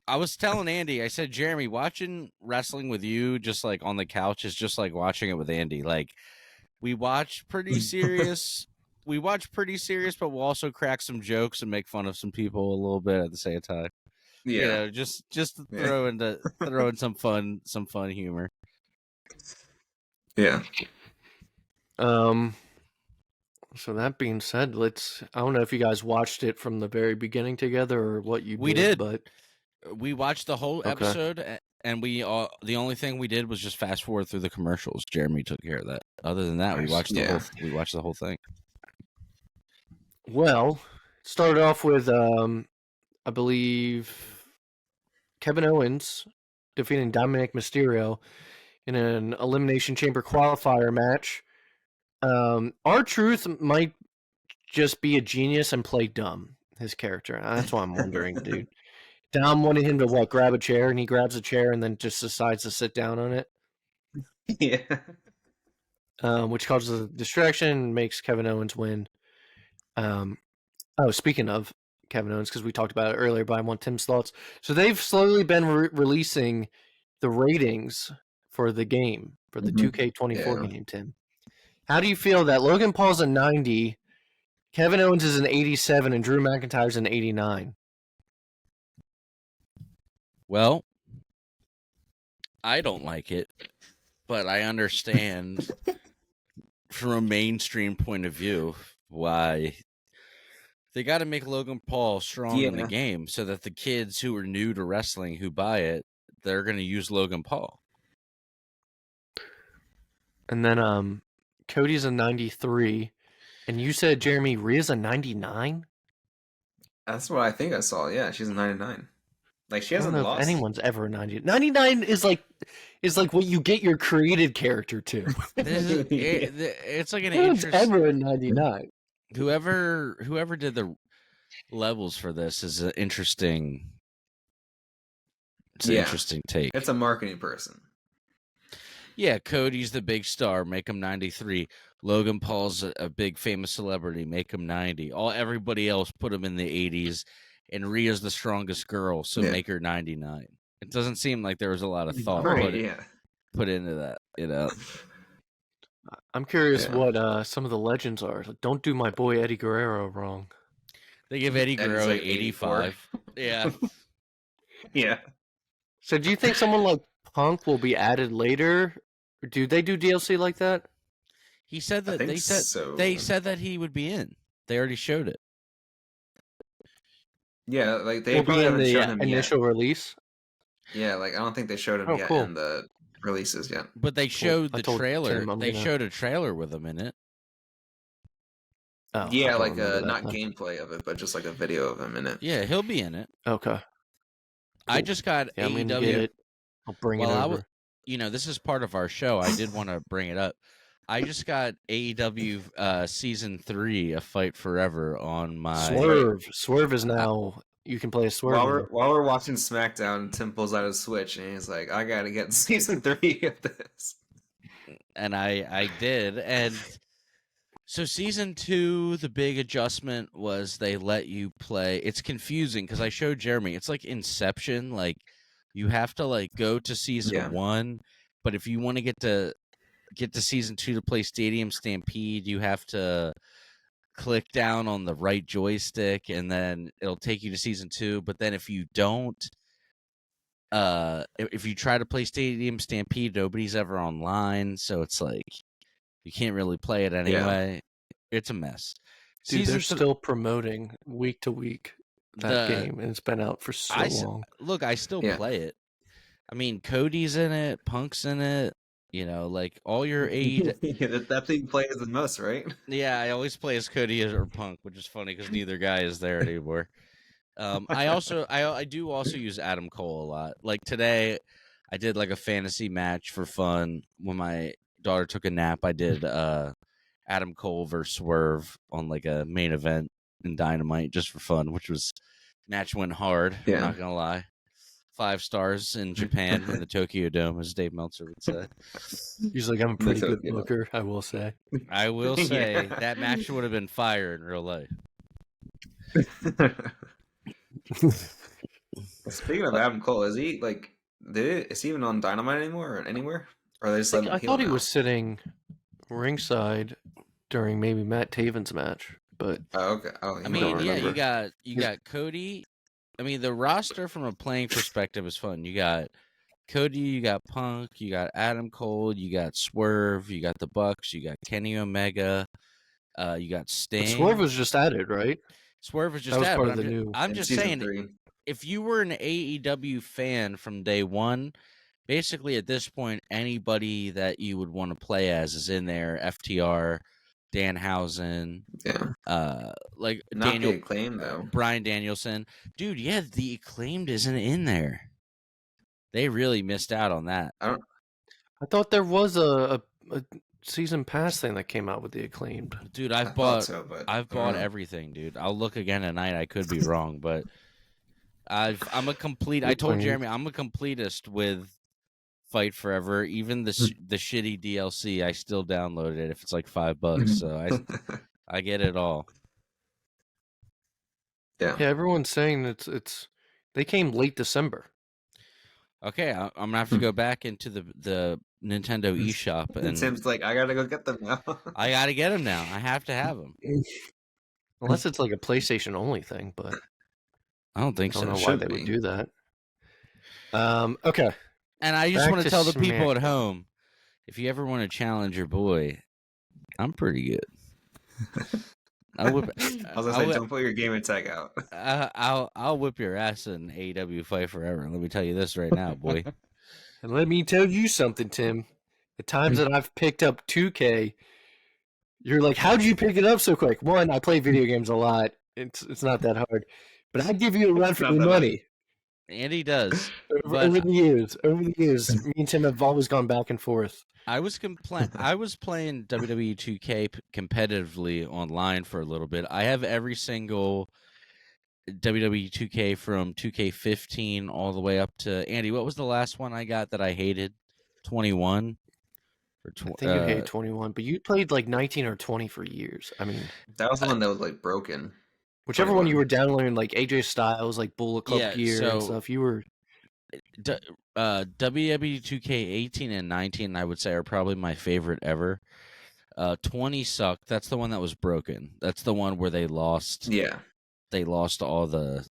I was telling Andy, I said, Jeremy, watching wrestling with you just like on the couch is just like watching it with Andy. Like, we watch pretty serious, but we'll also crack some jokes and make fun of some people a little bit at the same time. Yeah, just to throw in some fun humor. Yeah. So that being said, I don't know if you guys watched it from the very beginning together or what you did. We did, but we watched the whole episode, and the only thing we did was just fast forward through the commercials. Jeremy took care of that. Other than that, we watched the whole thing. Well, it started off with I believe Kevin Owens defeating Dominic Mysterio in an Elimination Chamber qualifier match. R-Truth might just be a genius and play dumb, his character? That's what I'm wondering, dude. Dom wanted him to grab a chair, and he grabs a chair and then just decides to sit down on it. Yeah. Which causes a distraction and makes Kevin Owens win. Speaking of Kevin Owens, because we talked about it earlier, but I want Tim's thoughts. So they've slowly been releasing the ratings for the game, for the 2K24 game, Tim. How do you feel that Logan Paul's a 90, Kevin Owens is an 87, and Drew McIntyre's an 89? Well, I don't like it, but I understand from a mainstream point of view why they got to make Logan Paul strong in the game so that the kids who are new to wrestling who buy it, they're going to use Logan Paul. And then Cody's a 93, and you said Jeremy Rhea's a 99? That's what I think I saw. Yeah, she's a 99. Like, she hasn't lost. If anyone's ever a 90. 99 is like what you get your created character to. It's like an interesting. Ever a 99. Whoever did the levels for this is an interesting. It's an interesting take. It's a marketing person. Yeah, Cody's the big star. Make him 93. Logan Paul's a big famous celebrity. Make him 90. Everybody else put him in the 80s. And Rhea's the strongest girl, so make her 99. It doesn't seem like there was a lot of thought put into that, you know. I'm curious what some of the legends are. Like, don't do my boy Eddie Guerrero wrong. They give Eddie Guerrero 85. Yeah. Yeah. So do you think someone like Punk will be added later? Or do they do DLC like that? He said that they said that he would be in. They already showed it. Yeah, like they probably haven't shown him initial release. Yeah, like I don't think they showed him yet in the releases yet. But they showed the trailer. They showed a trailer with him in it. Oh, yeah, like not gameplay of it, but just like a video of him in it. Yeah, he'll be in it. Okay. Cool. I just got AEW. I'll bring it over. This is part of our show. I did want to bring it up. I just got AEW Season 3, A Fight Forever on my... Swerve is now... You can play a Swerve. While we're watching Smackdown, Tim pulls out his Switch, and he's like, I gotta get Season 3 of this. And I did, and... So Season 2, the big adjustment was they let you play... It's confusing, because I showed Jeremy. It's like Inception. Like, you have to, like, go to Season 1, but if you want to get to Season 2 to play Stadium Stampede, you have to click down on the right joystick, and then it'll take you to Season 2. But then if you don't, if you try to play Stadium Stampede, nobody's ever online, so it's like you can't really play it anyway. It's a mess. Dude, they're still promoting week to week that game, and it's been out for so long. Look, I still play it. I mean, Cody's in it, Punk's in it. You know, like all your that thing plays the most, right? Yeah, I always play as Cody or Punk, which is funny because neither guy is there anymore. I do also use Adam Cole a lot. Like today, I did like a fantasy match for fun. When my daughter took a nap, I did Adam Cole versus Swerve on like a main event in Dynamite just for fun, which was match went hard. Yeah. I'm not gonna lie. 5 stars in Japan in the Tokyo Dome, as Dave Meltzer would say. He's like, I'm a pretty good booker, I will say. I will say that match would have been fire in real life. Speaking of Adam Cole, is he like? Is he even on Dynamite anymore or anywhere? Or they just I thought he was sitting ringside during maybe Matt Taven's match, but okay. I mean, yeah, you got Cody. I mean, the roster from a playing perspective is fun. You got Cody, you got Punk, you got Adam Cole, you got Swerve, you got the Bucks, you got Kenny Omega, you got Sting. But Swerve was just added, right? Swerve was just added. I'm just saying, if you were an AEW fan from day one, basically at this point, anybody that you would want to play as is in there. FTR, Danhausen, like not Daniel, the Acclaimed though. Bryan Danielson, dude. Yeah, the Acclaimed isn't in there. They really missed out on that. I thought there was a season pass thing that came out with the Acclaimed? Dude, I I've thought bought so, but I've I don't bought know. everything, dude. I'll look again tonight. I could be wrong, but I'm a complete. I told Acclaimed. Jeremy I'm a completist with Fight Forever. Even the shitty DLC, I still downloaded it if it's like $5. So I get it all. Yeah. Yeah, everyone's saying it's they came late December. Okay, I'm gonna have to go back into the Nintendo eShop, and Tim's like, I gotta go get them now. I gotta get them now. I have to have them. Unless it's like a PlayStation only thing, but I don't I think don't so. know why should they be. would do that. Okay. And I just Back want to to tell the people at SmackDown. home, if you ever want to challenge your boy, I'm pretty good. I'll whip, I was gonna say, don't put your gamer tag out. I'll whip your ass in AEW Fight Forever. Let me tell you this right now, boy. And let me tell you something, Tim. The times that I've picked up 2K, you're like, how'd you pick it up so quick? One, I play video games a lot. It's not that hard. But I give you a run for your money. And he does. Over the years, me and Tim have always gone back and forth. I was playing WWE 2K competitively online for a little bit. I have every single WWE 2K from 2K15 all the way up to Andy. What was the last one I got that I hated? 21 or I think you hated 21, but you played like 19 or 20 for years. I mean, That was the one that was like broken. whichever one you were downloading, like AJ Styles, like Bullet Club gear and stuff. You were WWE 2K18 and 19, I would say, are probably my favorite ever. 20 sucked. That's the one that was broken. That's the one where they lost. Yeah, they lost all the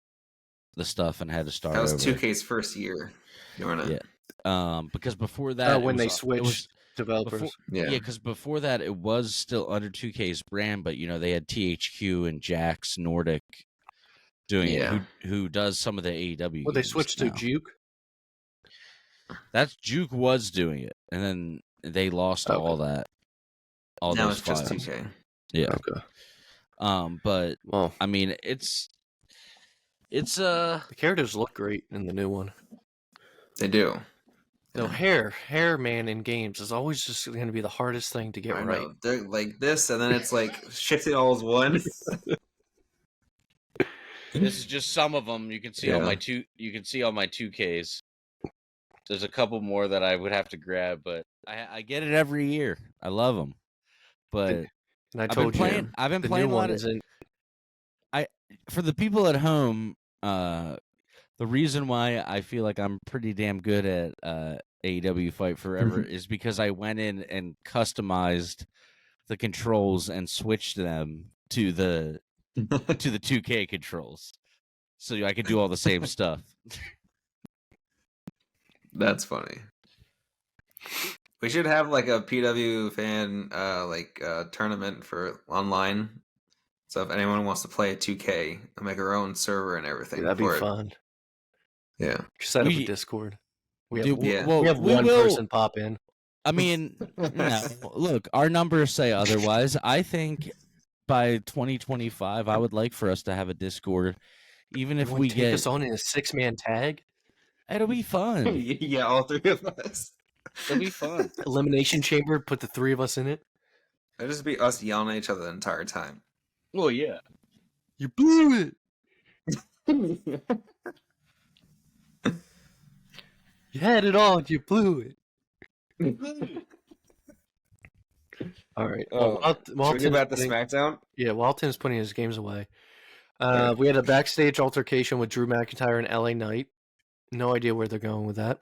stuff and had to start. that was over. 2K's first year doing it. Yeah. Because before that, when they switched developers. Because before that, it was still under 2K's brand, but they had THQ and Jax Nordic doing it. Who does some of the AEW? Well, they switched to Juke. That's Juke was doing it, and then they lost all that. All now those it's files. just 2K. Yeah. Okay. But well, I mean, it's the characters look great in the new one. They do. No, hair man in games is always just going to be the hardest thing to get right. Know. They're like this, and then it's like shifted all as one. This is just some of them. You can see all my two. You can see all my 2Ks. There's a couple more that I would have to grab, but I get it every year. I love them. But and I've been playing a lot of. For the people at home, the reason why I feel like I'm pretty damn good at AEW Fight Forever is because I went in and customized the controls and switched them to the 2K controls, so I could do all the same stuff. That's funny. We should have like a PW fan tournament for online. So if anyone wants to play a 2K, I'll make our own server and everything. That'd be fun. Yeah. Set up a Discord. We have one person pop in. I mean, no, look, our numbers say otherwise. I think by 2025, I would like for us to have a Discord, even if we get us on in a 6-man tag. It'll be fun. Yeah, all three of us. It'll be fun. Elimination chamber, put the three of us in it. It'll just be us yelling at each other the entire time. Well, yeah. You blew it. You had it all, you blew it. All right. Should we get back to SmackDown? Yeah, while Tim's putting his games away. We had a backstage altercation with Drew McIntyre and LA Knight. No idea where they're going with that.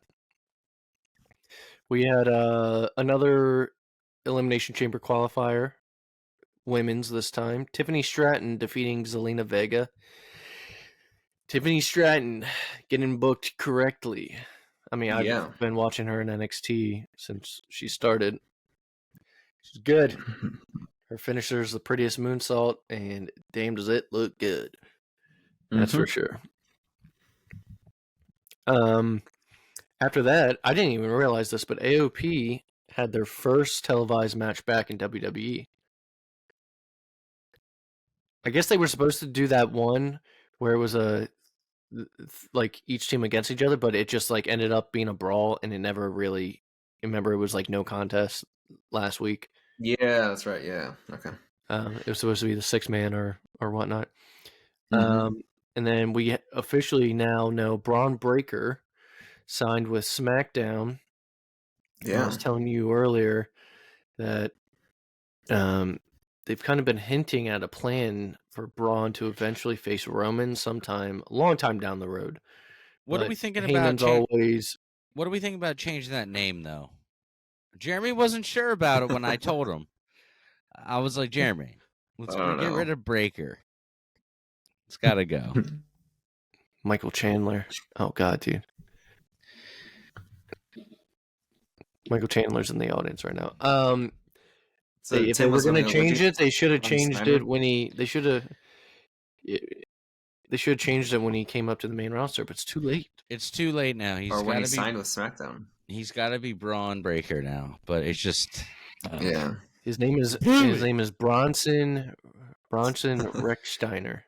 We had another Elimination Chamber qualifier, women's this time. Tiffany Stratton defeating Zelina Vega. Tiffany Stratton getting booked correctly. I mean, I've been watching her in NXT since she started. She's good. Her finisher is the prettiest moonsault, and damn does it look good. That's for sure. After that, I didn't even realize this, but AOP had their first televised match back in WWE. I guess they were supposed to do that one where it was each team against each other, but it just ended up being a brawl, and it never really. Remember, it was no contest last week. Yeah, that's right. Yeah. Okay. It was supposed to be the 6-man or whatnot. Mhm. And then we officially now know Braun Breaker signed with SmackDown. And I Yeah. was telling you earlier that they've kind of been hinting at a plan for Braun to eventually face Roman sometime, a long time down the road. What are But we thinking about? Heyman's always. What are we thinking about changing that name though? Jeremy wasn't sure about it when I told him. I was like, Jeremy, let's I don't get rid know. of Breaker. It's got to go. Michael Chandler. Oh God, dude. Michael Chandler's in the audience right now. So If they Tim were was going to wondering, what'd change you it, they should have Ronnie changed Steiner? it when they should have. They should have changed it when he came up to the main roster, but it's too late. It's too late now. Or when he signed with SmackDown? He's got to be Braun Breaker now. But it's just Yeah. His name is Bronson Rechsteiner.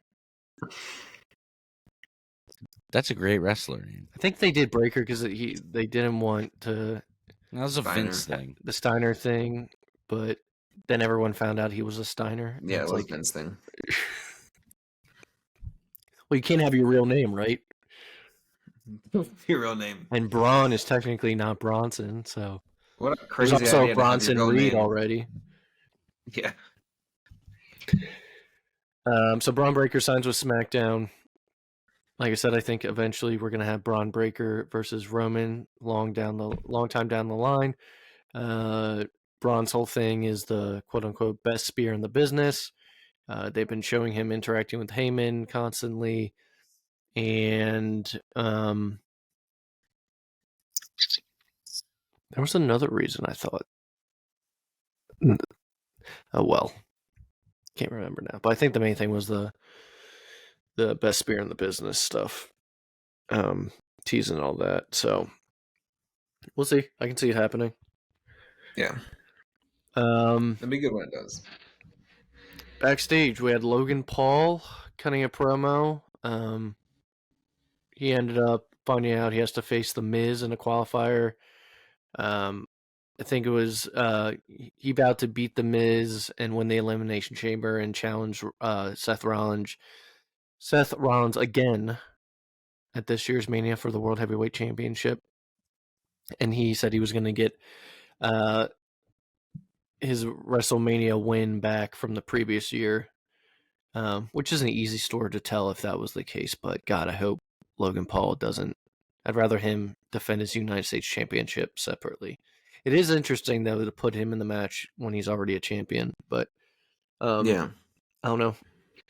That's a great wrestler name. I think they did Breaker because they didn't want to That was a Steiner. Vince thing. the Steiner thing, but then everyone found out he was a Steiner. Yeah, it it's was like, Vince thing. well, you can't have your real name, right? Your real name. And Braun is technically not Bronson, so What a there's crazy also idea Bronson to have your Reed real name. already. Yeah. So Braun Breaker signs with SmackDown. Like I said, I think eventually we're gonna have Braun Breaker versus Roman long time down the line. Braun's whole thing is the quote unquote best spear in the business. They've been showing him interacting with Heyman constantly, and there was another reason I thought. Oh well, can't remember now. But I think the main thing was the best spear in the business stuff, teasing all that. So we'll see. I can see it happening. Yeah. It'd be good when it does. Backstage, we had Logan Paul cutting a promo. He ended up finding out he has to face The Miz in a qualifier. I think it was he vowed to beat The Miz and win the Elimination Chamber and challenge Seth Rollins. Seth Rollins again at this year's Mania for the World Heavyweight Championship. And he said he was going to get his WrestleMania win back from the previous year, which is an easy story to tell if that was the case. But God, I hope Logan Paul doesn't. I'd rather him defend his United States Championship separately. It is interesting, though, to put him in the match when he's already a champion. But Yeah. I don't know.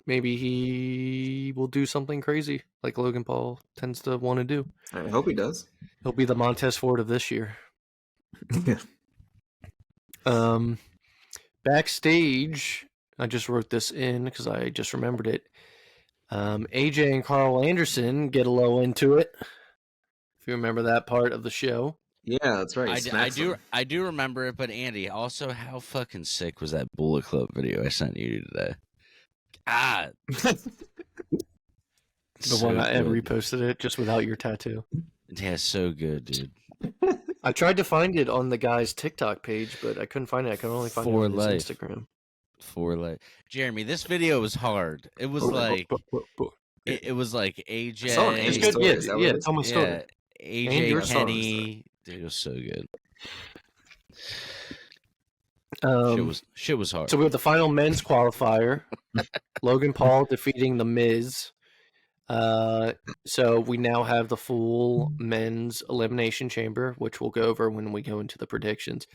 Maybe he will do something crazy like Logan Paul tends to want to do. I hope he does. He'll be the Montez Ford of this year. Yeah. Backstage, I just wrote this in because I just remembered it. AJ and Carl Anderson get a little into it. If you remember that part of the show. Yeah, that's right. I do remember it, but Andy, also, how fucking sick was that Bullet Club video I sent you today? The one I reposted it just without your tattoo. Yeah, so good, dude. I tried to find it on the guy's TikTok page, but I couldn't find it. I could only find it on his Instagram. Jeremy, this video was hard. It was it was like AJ. It's on Andy's stories. Yeah, it's on my story. AJ Kenny. Dude, it was so good. Shit was hard. So we have the final men's qualifier. Logan Paul defeating The Miz. So we now have the full men's elimination chamber, which we'll go over when we go into the predictions.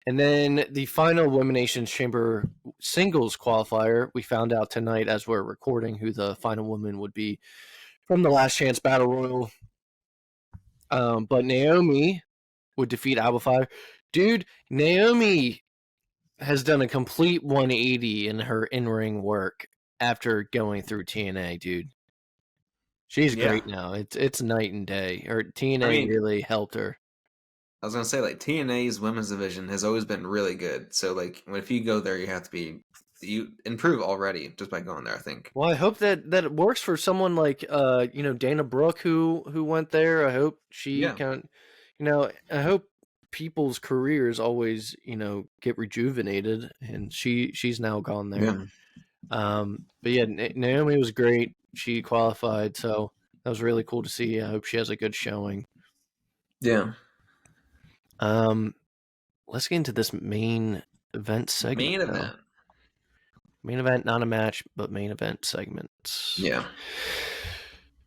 And then the final elimination chamber singles qualifier, we found out tonight as we're recording who the final woman would be from the Last Chance Battle Royal. But Naomi would defeat Alba Fire. Dude, Naomi has done a complete 180 in her in-ring work after going through TNA, dude. She's great now. It's night and day. Her TNA really helped her. I was gonna say, like, TNA's women's division has always been really good. So, like, if you go there, you improve already just by going there, I think. Well, I hope that it works for someone like Dana Brooke who went there. I hope she can, I hope people's careers always, get rejuvenated, and she's now gone there. But yeah, Naomi was great. She qualified, so that was really cool to see. I hope she has a good showing. Yeah. Let's get into this main event segment. Main event. Main event, not a match, but main event segments. Yeah.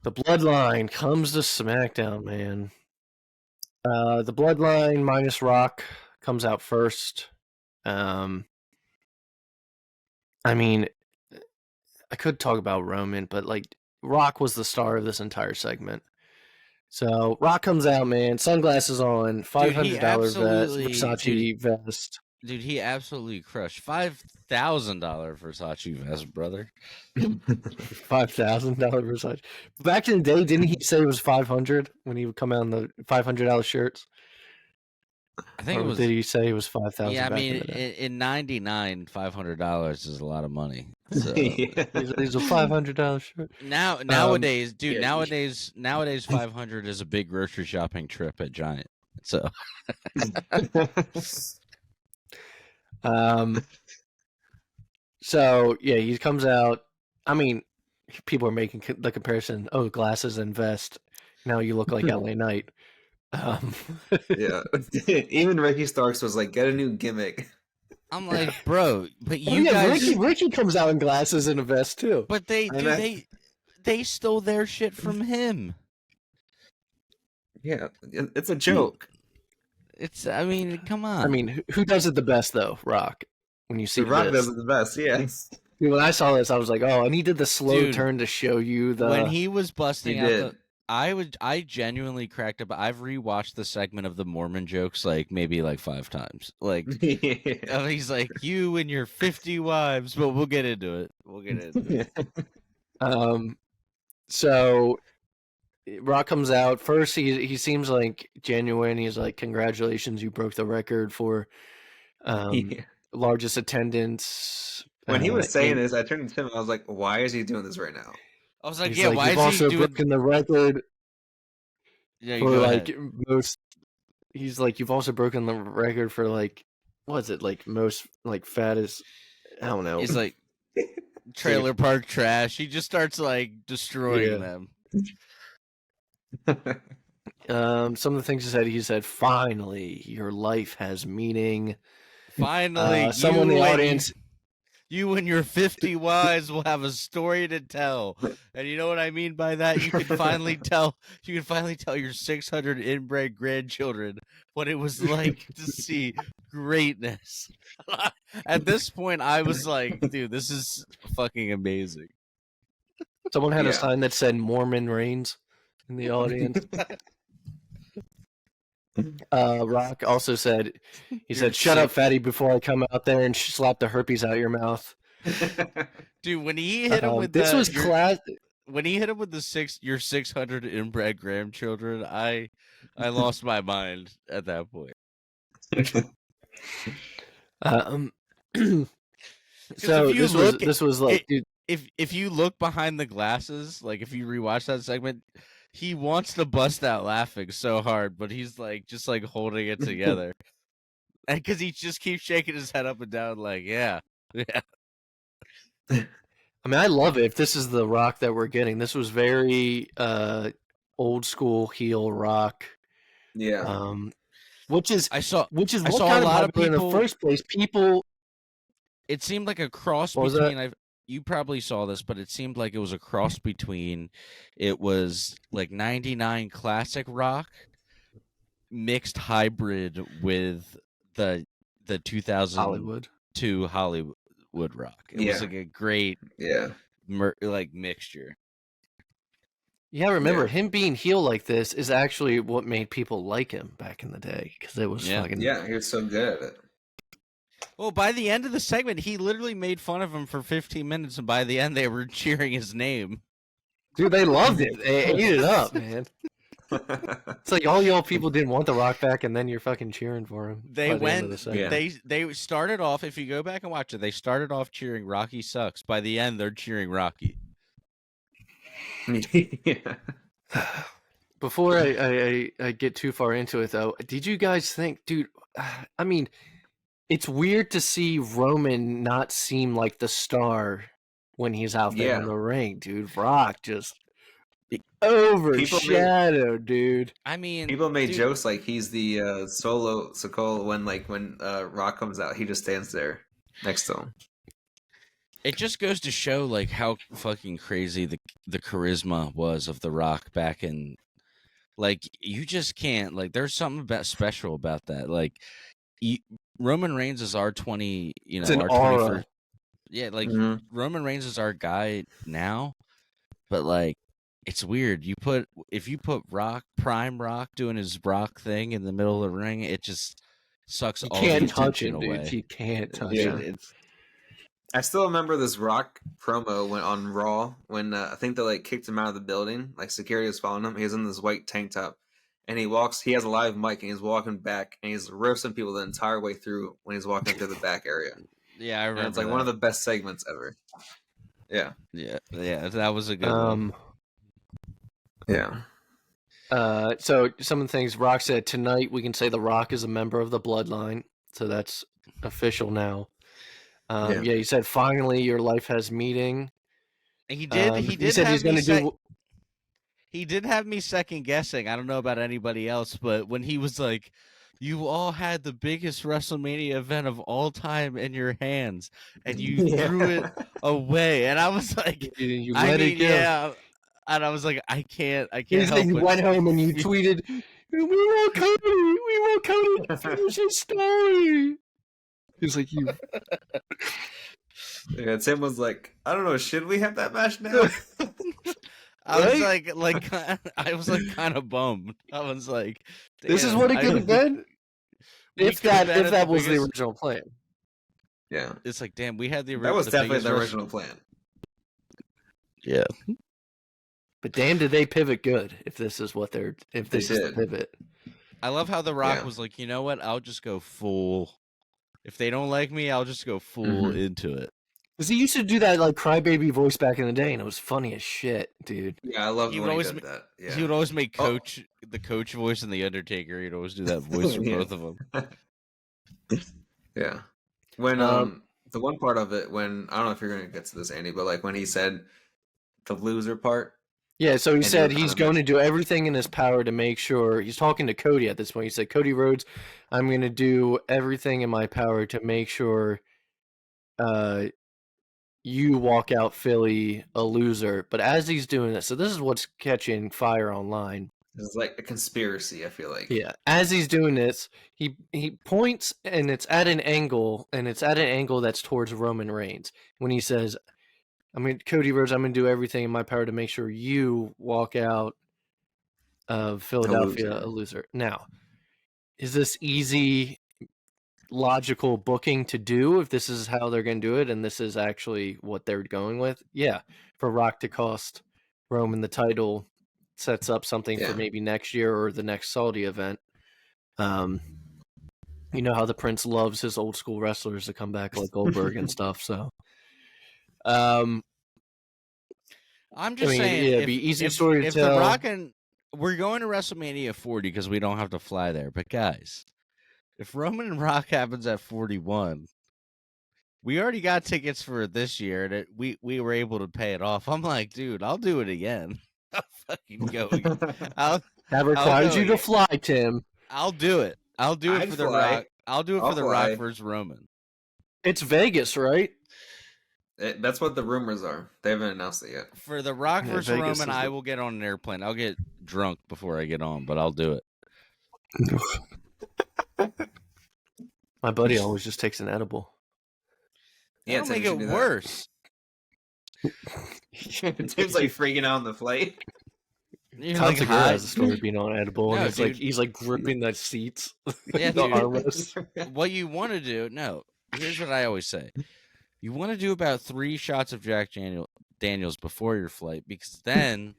The Bloodline comes to SmackDown, man. The Bloodline minus Rock comes out first. I mean, I could talk about Roman, but like Rock was the star of this entire segment. So Rock comes out, man, sunglasses on, $500 Versace vest. Dude, he absolutely crushed $5,000 Versace vest, brother. $5,000 Versace. Back in the day, didn't he say it was $500 when he would come out in the $500 shirts? I think it was. Did he say it was $5,000? Yeah, I mean, in '99, $500 is a lot of money. So he's a $500 shirt. Nowadays, dude, nowadays 500 is a big grocery shopping trip at Giant. So, so yeah, he comes out. I mean, people are making the comparison. Oh, glasses and vest. Now you look like LA Knight. Yeah, even Ricky Starks was like, "Get a new gimmick." I'm like, bro, but you guys. Ricky comes out in glasses and a vest too. But they stole their shit from him. Yeah, it's a joke. I mean, come on. I mean, who does it the best though? Rock. When you see Rock does it the best. Yeah. Dude, when I saw this, I was like, oh, and he did the slow turn to show you the. When he was busting out I genuinely cracked up. I've rewatched the segment of the Mormon jokes maybe 5 times. Like he's like, you and your 50 wives, but we'll get into it. So Rock comes out first. He seems like genuine. He's like, congratulations, you broke the record for largest attendance. When he was saying this, I turned to him. I was like, why is he doing this right now? I was like, why is he broken the record for most? He's like, you've also broken the record for what is it, most fattest? I don't know. He's like trailer park trash. He just starts destroying them. Some of the things he said, finally, your life has meaning. Finally, someone in the audience. You and your 50 wives will have a story to tell, and you know what I mean by that. You can finally tell. You can finally tell your 600 inbred grandchildren what it was like to see greatness. At this point, I was like, "Dude, this is fucking amazing." Someone had a sign that said "Mormon reigns" in the audience. Rock also said, "Shut up, fatty, before I come out there and slap the herpes out your mouth." Dude, when he hit him with this was class. When he hit him with your 600 inbred grandchildren, I lost my mind at that point. So this was like, dude. If you look behind the glasses, if you rewatch that segment, he wants to bust out laughing so hard, but he's just holding it together, and because he just keeps shaking his head up and down, yeah. I mean, I love it. If this is the Rock that we're getting, this was very old school heel Rock. Yeah. Which is I saw what a kind lot of of people in the first place. People. It seemed like a cross between. You probably saw this, but it seemed like it was a cross between. It was 99 classic Rock mixed hybrid with the 2002 Hollywood Rock. It was a great mixture. Yeah, remember him being heel like this is actually what made people like him back in the day, because it was fucking. Yeah, he was so good at it. Well, by the end of the segment, he literally made fun of him for 15 minutes, and by the end, they were cheering his name. Dude, they loved it. They ate it up, man. It's like all y'all people didn't want the Rock back, and then you're fucking cheering for him. They started off, if you go back and watch it, they started off cheering Rocky sucks. By the end, they're cheering Rocky. But before I get too far into it, though, did you guys think, dude? I mean, it's weird to see Roman not seem like the star when he's out there in the ring, dude. Rock just overshadowed, dude. I mean, people made jokes like he's the solo Sikoa when Rock comes out, he just stands there next to him. It just goes to show like how fucking crazy the charisma was of The Rock back in. Like, you just can't, like, there's something special about that. Like, Roman Reigns is our 20, It's an our aura. 21st. Yeah, like, Roman Reigns is our guy now, but, like, it's weird. If you put Prime Rock doing his Rock thing in the middle of the ring, it just sucks all the attention away. Dude. You can't touch him. It's. I still remember this Rock promo when on Raw when I think they like kicked him out of the building. Like security was following him. He was in this white tank top, and he walks. He has a live mic, and he's walking back, and he's roasting people the entire way through when he's walking through the back area. Yeah, I remember. And it's like one of the best segments ever. Yeah, that was a good one. Yeah. So some of the things Rock said tonight, we can say The Rock is a member of the Bloodline, so that's official now. He said finally your life has meaning. He did. He said he's going to do. He did have me second guessing. I don't know about anybody else, but when he was like, "You all had the biggest WrestleMania event of all time in your hands, and you threw it away," and I was like, "You let it go." Yeah. And I was like, I can't help it. You went home and you tweeted, "We want Cody to finish his story." He's like, "You." Yeah, Tim was like, "I don't know, should we have that match now?" I was like kind of bummed. I was like, "This is what it could have been." If that was the original plan. Yeah, it's like, damn, we had that was definitely the original plan. Yeah. But damn, did they pivot good? If this is what if this is the pivot, I love how The Rock was like, you know what? I'll just go full. If they don't like me, I'll just go full into it. Because he used to do that like crybaby voice back in the day, and it was funny as shit, dude. Yeah, I love when he did that. Yeah. He would always make the coach voice and the Undertaker. He'd always do that voice for both of them. Yeah. When the one part of it when I don't know if you're gonna get to this, Andy, but like when he said the loser part. Yeah, so he said he's going to do everything in his power to make sure he's talking to Cody at this point. He said, "Cody Rhodes, I'm going to do everything in my power to make sure you walk out Philly a loser." But as he's doing this, so this is what's catching fire online. It's like a conspiracy, I feel like. Yeah. As he's doing this, he points and it's at an angle, that's towards Roman Reigns. When he says, Cody Rhodes, I'm going to do everything in my power to make sure you walk out of Philadelphia a loser. Now, is this easy, logical booking to do if this is how they're going to do it and this is actually what they're going with? Yeah. For Rock to cost Roman the title sets up something for maybe next year or the next Saudi event. You know how the Prince loves his old school wrestlers to come back like Goldberg and stuff, so... I'm just saying, it'd be easy story to tell. The Rock we're going to WrestleMania 40 because we don't have to fly there. But guys, if Roman and Rock happens at 41, we already got tickets for this year, and we were able to pay it off. I'm like, dude, I'll do it again. I'll fucking go again. That requires you to fly, Tim. I'll do it. I'll do it for The Rock. I'll do it for The Rock versus Roman. It's Vegas, right? That's what the rumors are. They haven't announced it yet. For The Rock versus Roman, I will get on an airplane. I'll get drunk before I get on, but I'll do it. My buddy always just takes an edible. Yeah, it'll make it worse. Tim's like freaking out on the flight. Tom Segura has a story being on edible, and he's like gripping the seats. Yeah, the armrests. What you want to do? No, here's what I always say. You want to do about 3 shots of Jack Daniels before your flight, because then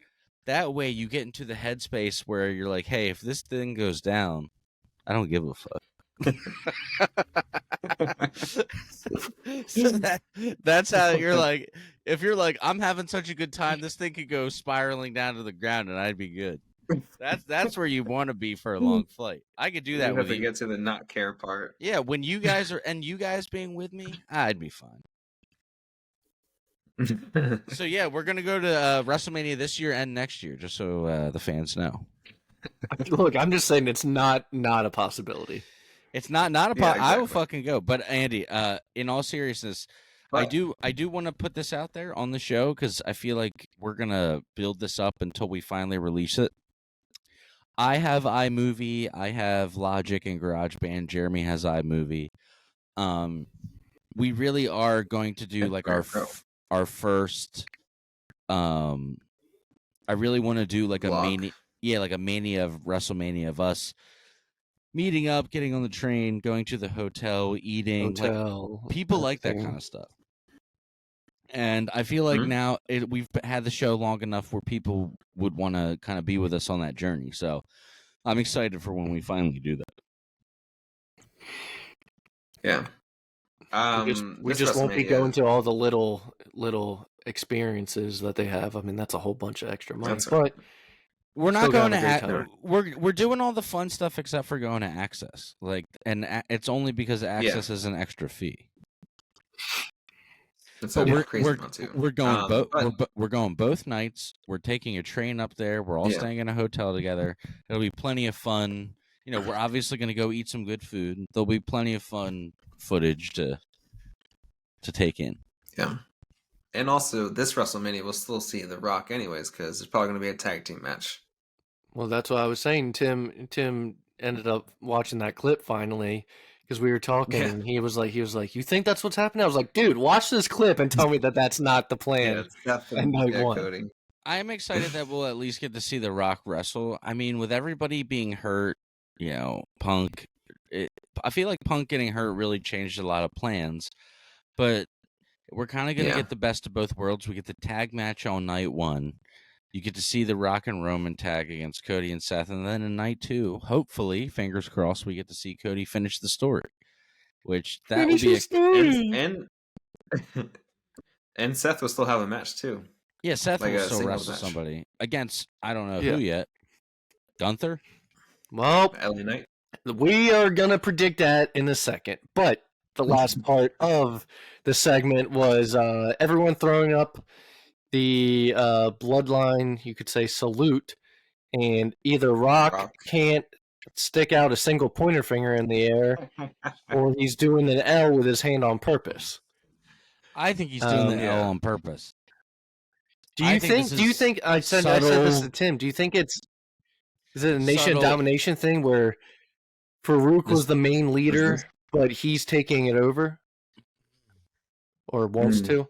that way you get into the headspace where you're like, hey, if this thing goes down, I don't give a fuck. So that's how you're like, if you're like, I'm having such a good time, this thing could go spiraling down to the ground and I'd be good. That's where you want to be for a long flight. I could do that You with have to you. get to the not care part. Yeah, when you guys being with me, I'd be fine. So yeah, we're gonna go to WrestleMania this year and next year, just so the fans know. Look, I'm just saying it's not a possibility. It's not a Yeah, I will exactly. fucking go. But Andy, in all seriousness, I do want to put this out there on the show because I feel like we're gonna build this up until we finally release it. I have iMovie, I have Logic and GarageBand. Jeremy has iMovie. We really are going to do like our first. I really want to do like a Vlog. mania of WrestleMania of us meeting up, getting on the train, going to the hotel, eating. Like people like that kind of stuff. And I feel like now we've had the show long enough where people would want to kind of be with us on that journey. So I'm excited for when we finally do that. Yeah. We just won't be going to all the little experiences that they have. I mean, that's a whole bunch of extra money. But we're not going to we're doing all the fun stuff except for going to Access. Like, and it's only because Access is an extra fee. But we're going we're going both nights. We're taking a train up there. We're all staying in a hotel together. It'll be plenty of fun. You know, we're obviously going to go eat some good food. There'll be plenty of fun footage to take in. Yeah. And also, this WrestleMania we'll still see The Rock anyways, because it's probably going to be a tag team match. Well, that's what I was saying. Tim ended up watching that clip finally because we were talking, and he was like, "You think that's what's happening?" I was like, "Dude, watch this clip and tell me that that's not the plan." It's definitely coding. I'm excited that we'll at least get to see The Rock wrestle. I mean, with everybody being hurt, you know, Punk. I feel like Punk getting hurt really changed a lot of plans, but we're kind of going to get the best of both worlds. We get the tag match on night 1. You get to see the Rock and Roman tag against Cody and Seth, and then in night 2, hopefully, fingers crossed, we get to see Cody finish the story. Which that will be and Seth will still have a match too. Yeah, Seth will still wrestle somebody against I don't know who yet. Gunther? Well, LA Knight. We are gonna predict that in a second, but the last part of the segment was everyone throwing up the bloodline, you could say, salute, and either Rock can't stick out a single pointer finger in the air, or he's doing an L with his hand on purpose. I think he's doing the L on purpose. Do you think? I said this to Tim. Do you think is it a nation domination thing where Farouk was the main leader, but he's taking it over, or wants to?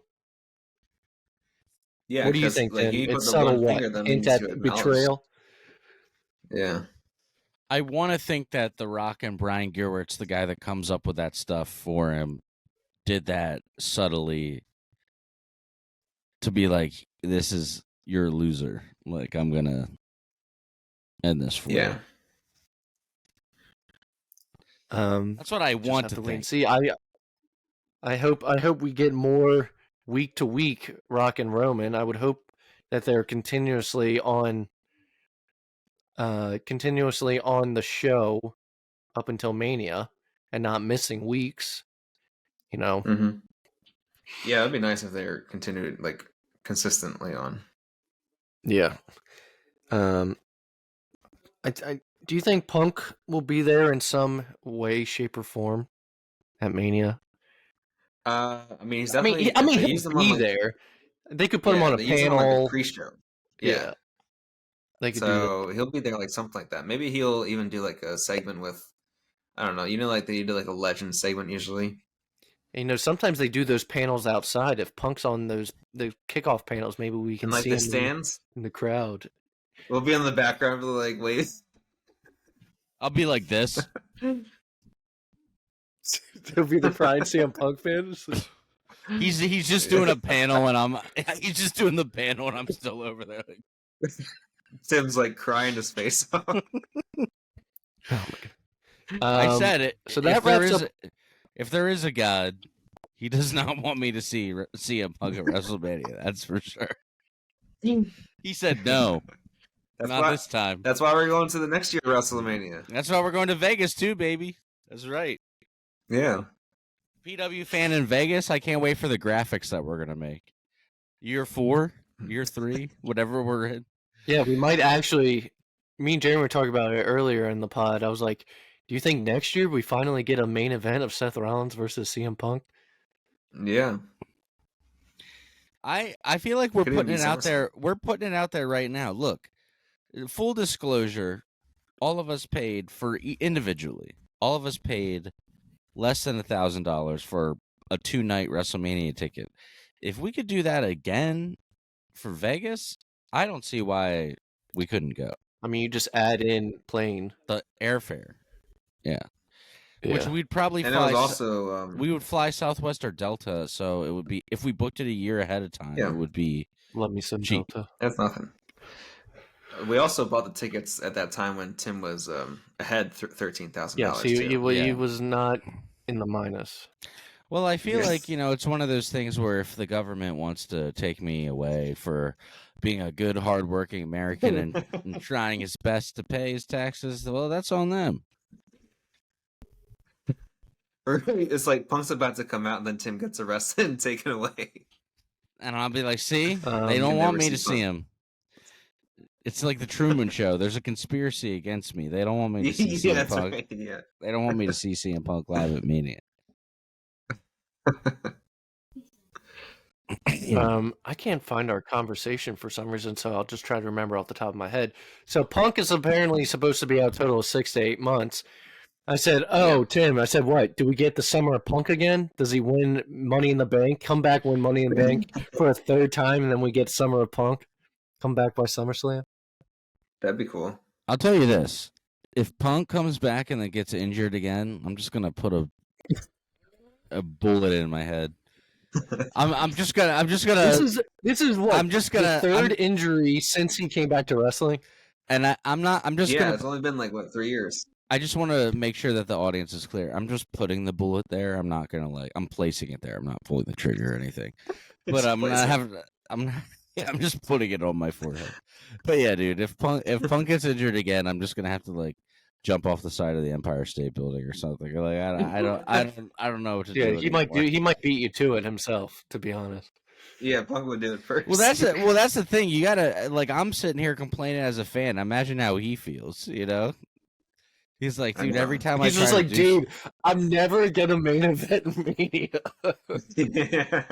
Yeah. What do you think, Tim? It's subtle. What? Hint at betrayal. Yeah. I want to think that The Rock and Brian Gewirtz, the guy that comes up with that stuff for him, did that subtly to be like, "This is your loser. Like, I'm gonna end this for you." That's what I want to think. See, I hope we get more week to week Rock and Roman. I would hope that they're continuously on the show up until Mania and not missing weeks. You know. Mm-hmm. Yeah, it'd be nice if they're continued like consistently on. Yeah. Do you think Punk will be there in some way, shape, or form at Mania? I mean, he's definitely. He'll be there. They could put him on a panel. Like a pre-show. Yeah. They could so he'll be there, like something like that. Maybe he'll even do like a segment with, I don't know. You know, like they do like a legend segment usually. You know, sometimes they do those panels outside. If Punk's on the kickoff panels, maybe we can see the him stands in the crowd. We'll be in the background, like wait. I'll be like this. He'll be the pride CM Punk fans. He's just doing a panel, and he's just doing the panel, and I'm still over there. Like... Tim's like crying his face off. Oh my God. I said it. So that wraps up. If there is a God, he does not want me to see CM Punk at WrestleMania. That's for sure. He said no. Not this time. That's why we're going to the next year WrestleMania. That's why we're going to Vegas too, baby. That's right. Yeah. PW fan in Vegas. I can't wait for the graphics that we're gonna make. Year 4, year 3, whatever we're in. Yeah, we might actually. Me and Jeremy were talking about it earlier in the pod. I was like, "Do you think next year we finally get a main event of Seth Rollins versus CM Punk?" Yeah. I feel like we're Could even putting be it out SummerSlam. there. We're putting it out there right now. Look, full disclosure, all of us paid for individually. All of us paid less than $1,000 for a 2-night WrestleMania ticket. If we could do that again for Vegas, I don't see why we couldn't go. I mean, you just add in plane. The airfare, yeah. Which Yeah. we'd probably And it fly. was also we would fly Southwest or Delta, so it would be if we booked it a year ahead of time. Yeah. It would be Love me some cheap. Delta. that's nothing. We also bought the tickets at that time when Tim was ahead $13,000. Yeah, so too. he Yeah. was not in the minus. Well, I feel Yes. like, it's one of those things where if the government wants to take me away for being a good, hardworking American and trying his best to pay his taxes, well, that's on them. It's like Punk's about to come out and then Tim gets arrested and taken away. And I'll be like, see, they You don't can want never me see to see Punk. him. It's like the Truman Show. There's a conspiracy against me. They don't want me to see CM that's Punk. right. Yeah. They don't want me to see CM Punk live at Mania. I can't find our conversation for some reason, so I'll just try to remember off the top of my head. So Punk is apparently supposed to be out a total of 6 to 8 months. I said, "Oh, Tim," I said, "What? Do we get the Summer of Punk again? Does he win Money in the Bank? Come back, win Money in the Bank for a third time, and then we get Summer of Punk? Come back by SummerSlam?" That'd be cool. I'll tell you this: if Punk comes back and then gets injured again, I'm just gonna put a bullet in my head. I'm just gonna. This is what I'm just gonna. the third injury since he came back to wrestling. And I'm just Yeah, gonna. it's only been like 3 years. I just want to make sure that the audience is clear. I'm just putting the bullet there. I'm not gonna I'm placing it there. I'm not pulling the trigger or anything. But Just I'm place not it. having. I'm just putting it on my forehead. But yeah, dude, if Punk gets injured again, I'm just gonna have to jump off the side of the Empire State Building or something. I don't know what to do. Yeah, he might anymore. he might beat you to it himself, to be honest. Yeah, Punk would do it first. Well, that's the thing. You gotta I'm sitting here complaining as a fan. Imagine how he feels. He's like, dude, every time He's I just try like, to do dude, I'm never gonna main event Mania. Yeah.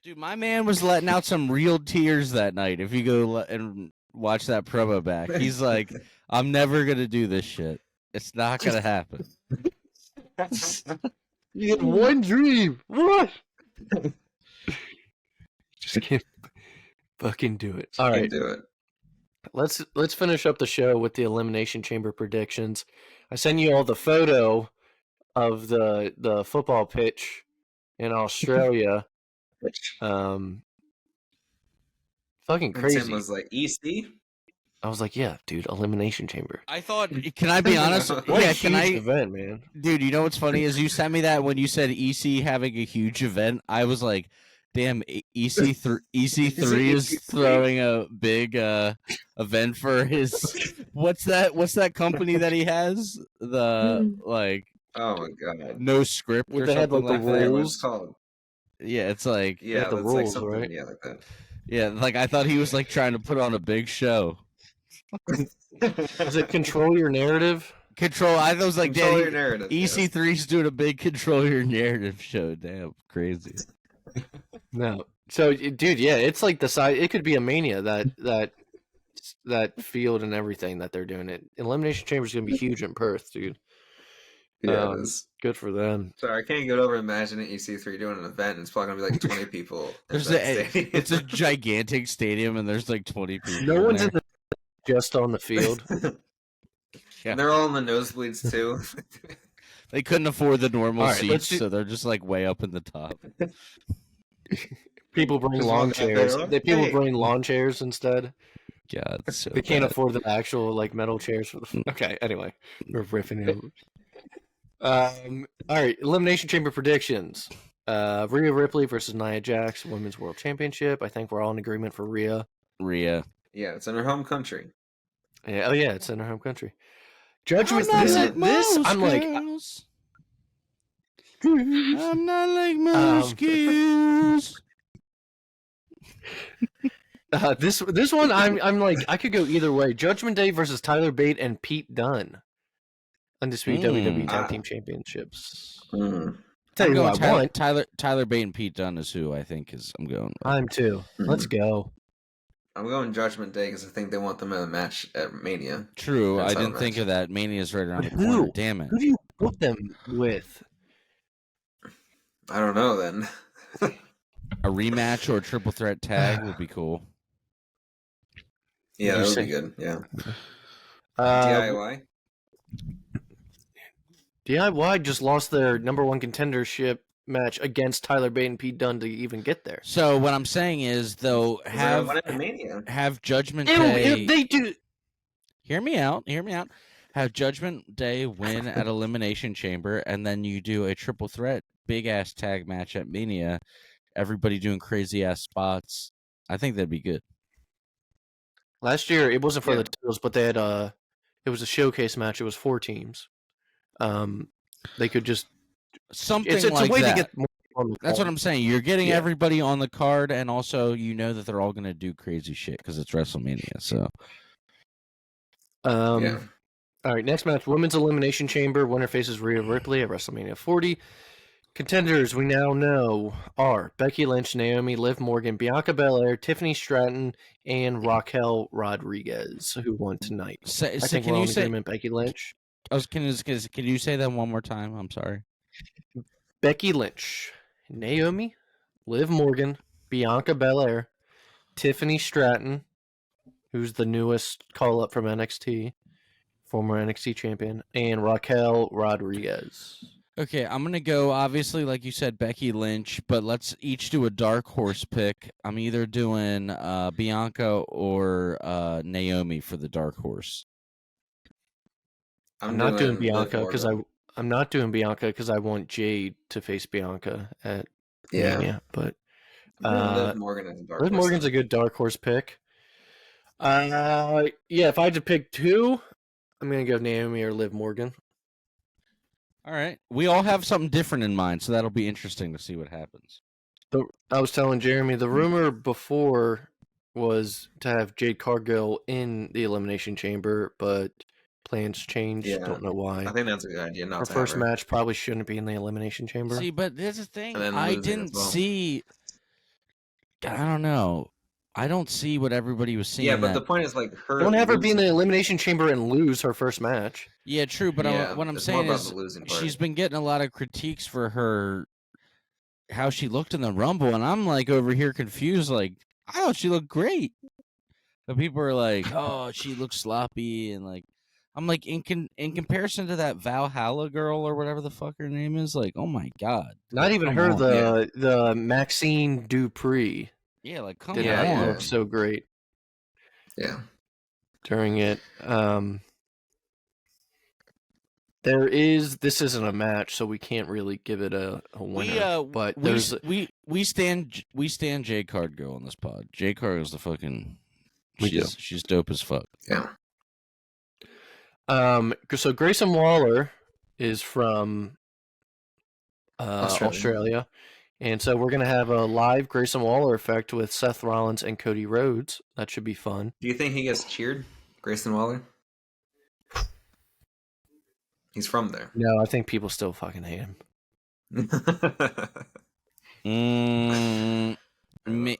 Dude, my man was letting out some real tears that night. If you go and watch that promo back, he's like, I'm never going to do this shit. It's not going to happen. You had one dream. What? Just can't fucking do it. All Can't right, do it. let's finish up the show with the Elimination Chamber predictions. I sent you all the photo of the football pitch in Australia. Fucking And crazy. Tim was like, EC? I was like, yeah, dude, Elimination Chamber. I thought, can I be honest? What Yeah, a can huge I? event, man. Dude, you know what's funny is you sent me that when you said EC having a huge event. I was like, damn, EC3 is throwing a big event for his. What's that company that he has? The Oh my god. no script Where or they had, something like, the like that. What rules. it's called. Yeah, it's like Yeah, the that's rules, like something, right? yeah, like that. yeah, I thought he was trying to put on a big show. Is it Control Your Narrative? Control. I was like, Control your damn, narrative. EC3's doing a big control your narrative show. Damn, crazy. No. So, dude, yeah, it's like the size. It could be a Mania that field and everything that they're doing. It Elimination Chamber is gonna be huge in Perth, dude. Yeah, it is. Good for them. Sorry, I can't get over imagining EC3 doing an event and it's probably gonna be like 20 people. in There's that stadium. it's a gigantic stadium and there's 20 people. No one's there. in just on the field. Yeah. And they're all in the nosebleeds too. They couldn't afford the normal All right, let's seats, so they're just way up in the top. People bring Just lawn walk out there, chairs. like, People "Hey." bring lawn chairs instead. God, it's so They can't bad. afford the actual metal chairs for the. Okay, anyway, we're riffing it. All right, Elimination Chamber predictions. Rhea Ripley versus Nia Jax, Women's World Championship. I think we're all in agreement for Rhea. Rhea. Yeah, it's in her home country. Yeah, oh yeah, it's in our home country. I'm Judgment. not This like most I'm like. girls. I'm not like most girls. This one I'm like I could go either way. Judgment Day versus Tyler Bate and Pete Dunne, undisputed WWE Tag Team Championships. Tell I'm you who going I want. Tyler Bate and Pete Dunne is who I think is I'm going with. I'm too. Let's go. I'm going Judgment Day because I think they want them in a match at Mania. True, I didn't think of that. Mania's right around the corner. Damn it. Who do you put them with? I don't know then. A rematch or a triple threat tag would be cool. Yeah, that would be good. Yeah. DIY? DIY just lost their number one contendership match against Tyler Bate and Pete Dunne to even get there. So what I'm saying is, though, have Judgment Day. They do. Hear me out. Have Judgment Day win at Elimination Chamber, and then you do a triple threat big ass tag match at Mania. Everybody doing crazy ass spots. I think that'd be good. Last year it wasn't for the titles, but they had it was a showcase match. It was 4 teams. They could just something it's like a way that. to get more on the That's what I'm saying. You're getting everybody on the card, and also you know that they're all going to do crazy shit because it's WrestleMania. So, All right, next match: Women's Elimination Chamber. Winner faces Rhea Ripley at WrestleMania 40. Contenders we now know are Becky Lynch, Naomi, Liv Morgan, Bianca Belair, Tiffany Stratton, and Raquel Rodriguez, who won tonight. I think we're all in agreement. Becky Lynch. Can you say that one more time? I'm sorry. Becky Lynch, Naomi, Liv Morgan, Bianca Belair, Tiffany Stratton, who's the newest call-up from NXT, former NXT champion, and Raquel Rodriguez. Okay, I'm going to go, obviously, like you said, Becky Lynch, but let's each do a dark horse pick. I'm either doing Bianca or Naomi for the dark horse. I'm not doing Bianca because I'm not doing Bianca because I want Jade to face Bianca at Mania. But Liv Morgan is a dark Liv horse. Morgan's a good dark horse pick. If I had to pick two, I'm gonna go Naomi or Liv Morgan. All right, we all have something different in mind, so that'll be interesting to see what happens. I was telling Jeremy the rumor before was to have Jade Cargill in the Elimination Chamber, but plans changed. Don't know why. I think that's a good idea. Her first match probably shouldn't be in the Elimination Chamber. See, but there's a thing. I didn't see. I don't know. I don't see what everybody was seeing. Yeah, but the point is, like, her don't have her be in the Elimination Chamber and lose her first match. Yeah, true. But what I'm saying is, she's been getting a lot of critiques for her how she looked in the Rumble, and I'm like over here confused. Like, I thought she looked great, but people are like, "Oh, she looks sloppy," and like, I'm like, in comparison to that Valhalla girl or whatever the fuck her name is, like, oh my god, not even her. The Maxine Dupree. Yeah, like come did on, not look so great. Yeah, during it. This isn't a match, so we can't really give it a winner. But we stand Jade Cargill on this pod. Jade Cargill's the fucking she's dope as fuck. Yeah. So Grayson Waller is from Australia. And so we're going to have a live Grayson Waller effect with Seth Rollins and Cody Rhodes. That should be fun. Do you think he gets cheered, Grayson Waller? He's from there. No, I think people still fucking hate him.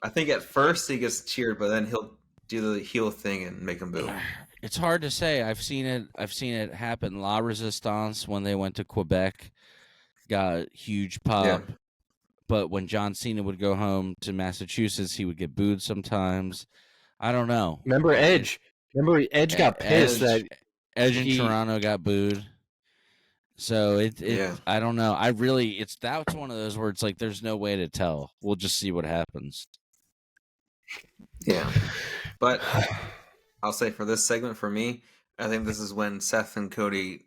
I think at first he gets cheered, but then he'll do the heel thing and make him boo. It's hard to say. I've seen it happen. La Resistance, when they went to Quebec, got huge pop. Yeah. But when John Cena would go home to Massachusetts, he would get booed sometimes. I don't know. Remember Edge? Edge got pissed that Edge in Toronto got booed. So I don't know. That's one of those where it's like there's no way to tell. We'll just see what happens. Yeah. But I'll say for this segment, for me, I think this is when Seth and Cody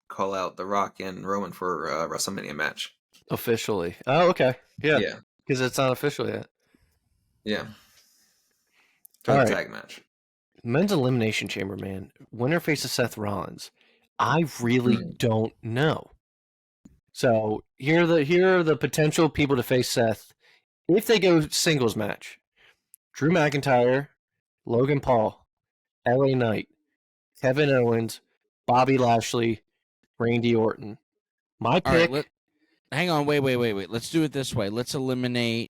call out The Rock and Roman for a WrestleMania match. Officially. Oh, okay. Yeah. Because it's not official yet. Yeah. For the tag match. Men's Elimination Chamber, man. Winner faces Seth Rollins. I really don't know. So here are the potential people to face Seth if they go singles match: Drew McIntyre, Logan Paul, LA Knight, Kevin Owens, Bobby Lashley, Randy Orton. My All right, pick. hang on, wait. Let's do it this way. Let's eliminate,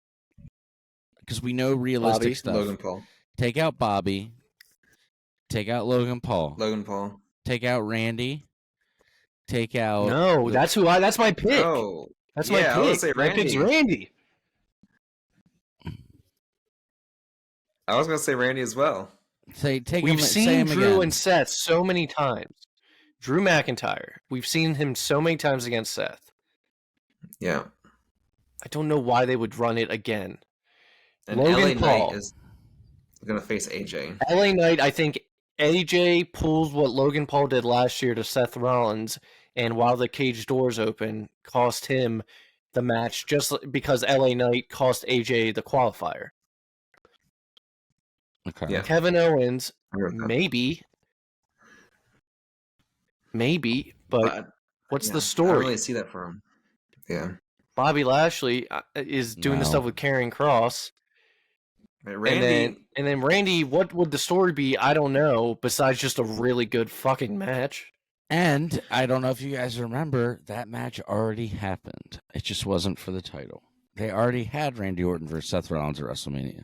because we know realistic Bobby, stuff. Logan Paul. Take out Bobby. Take out Logan Paul. Logan Paul. Take out Randy. Take out. No, that's my pick. Oh, That's my pick. I was gonna say My pick's Randy. I was gonna say Randy as well. We've seen Drew and Seth so many times. Drew McIntyre. We've seen him so many times against Seth. Yeah. I don't know why they would run it again. And Logan LA Paul Knight is gonna face AJ. LA Knight, I think AJ pulls what Logan Paul did last year to Seth Rollins, and while the cage doors open, cost him the match just because LA Knight cost AJ the qualifier. Okay. Yeah. Kevin Owens, maybe, but what's the I story? don't really see that for him. Yeah. Bobby Lashley is doing the stuff with Karrion Kross. Randy, and then Randy, what would the story be? I don't know, besides just a really good fucking match. And I don't know if you guys remember, that match already happened. It just wasn't for the title. They already had Randy Orton versus Seth Rollins at WrestleMania.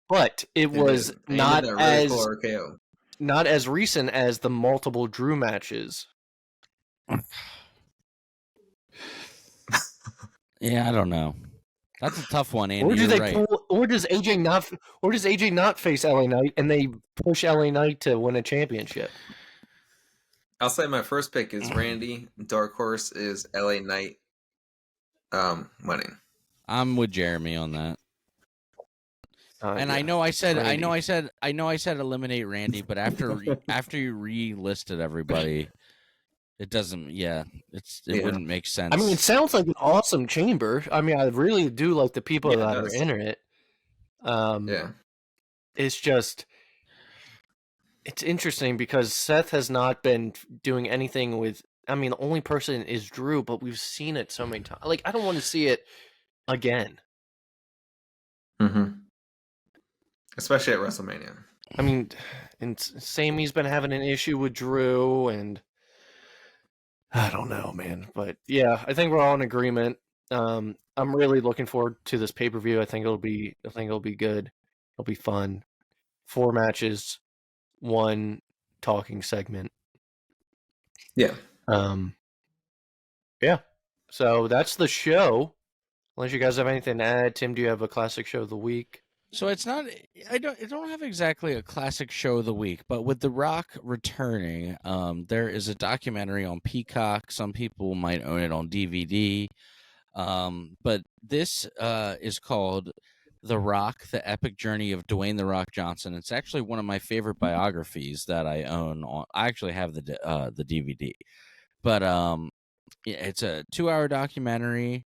But it was not really as cool not as recent as the multiple Drew matches. Yeah, I don't know. That's a tough one, Andy. Or do they right. pull? Or does AJ not? Or does AJ not face LA Knight and they push LA Knight to win a championship? I'll say my first pick is Randy. Dark horse is LA Knight. Winning. I'm with Jeremy on that. And yeah. I know I said Randy. eliminate Randy, but after you re-listed everybody, it doesn't. Yeah, it wouldn't make sense. I mean, it sounds like an awesome chamber. I mean, I really do like the people that are in it. It's just, it's interesting because Seth has not been doing anything with. I mean, the only person is Drew, but we've seen it so many times. Like, I don't want to see it again. Mm-hmm. Especially at WrestleMania. I mean, and Sammy's been having an issue with Drew, and I don't know, man. But yeah, I think we're all in agreement. I'm really looking forward to this pay-per-view. I think it'll be good. It'll be fun. 4 matches, 1 talking segment. Yeah. Yeah. So that's the show. Unless you guys have anything to add, Tim, do you have a classic show of the week? So it's not. I don't have exactly a classic show of the week, but with The Rock returning, there is a documentary on Peacock. Some people might own it on DVD, but this is called The Rock: The Epic Journey of Dwayne "The Rock" Johnson. It's actually one of my favorite biographies that I own. I actually have the DVD, but it's a 2-hour documentary.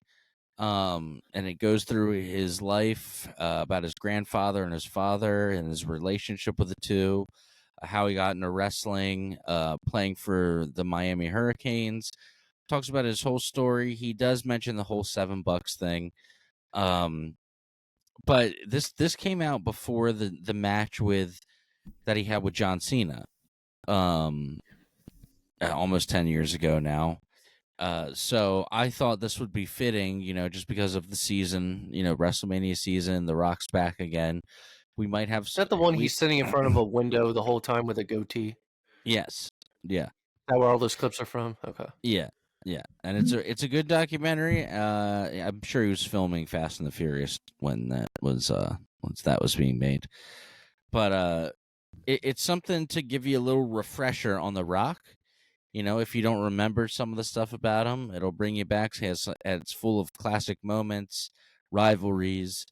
And it goes through his life, about his grandfather and his father and his relationship with the two, how he got into wrestling, playing for the Miami Hurricanes. Talks about his whole story. He does mention the whole $7 thing. But this came out before the match that he had with John Cena, almost 10 years ago now. So I thought this would be fitting, just because of the season, WrestleMania season, The Rock's back again. We might have. Is that the one he's sitting in front of a window the whole time with a goatee? Yes. Yeah. Is that where all those clips are from? Okay. Yeah. Yeah. And it's a good documentary. I'm sure he was filming Fast and the Furious when that was once that was being made. But it's something to give you a little refresher on The Rock. If you don't remember some of the stuff about him, it'll bring you back. It's full of classic moments, rivalries.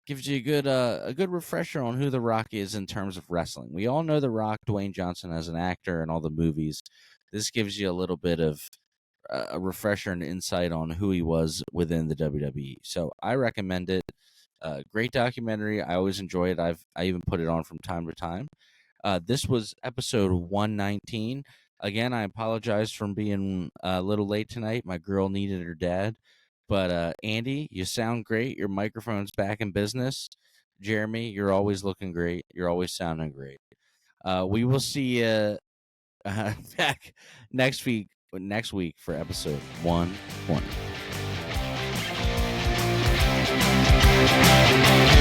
Gives you a good refresher on who The Rock is in terms of wrestling. We all know The Rock, Dwayne Johnson, as an actor and all the movies. This gives you a little bit of a refresher and insight on who he was within the WWE. So I recommend it. Great documentary. I always enjoy it. I even put it on from time to time. This was episode 119. Again, I apologize for being a little late tonight. My girl needed her dad. But Andy, you sound great. Your microphone's back in business. Jeremy, you're always looking great. You're always sounding great. We will see you back next week for episode 120.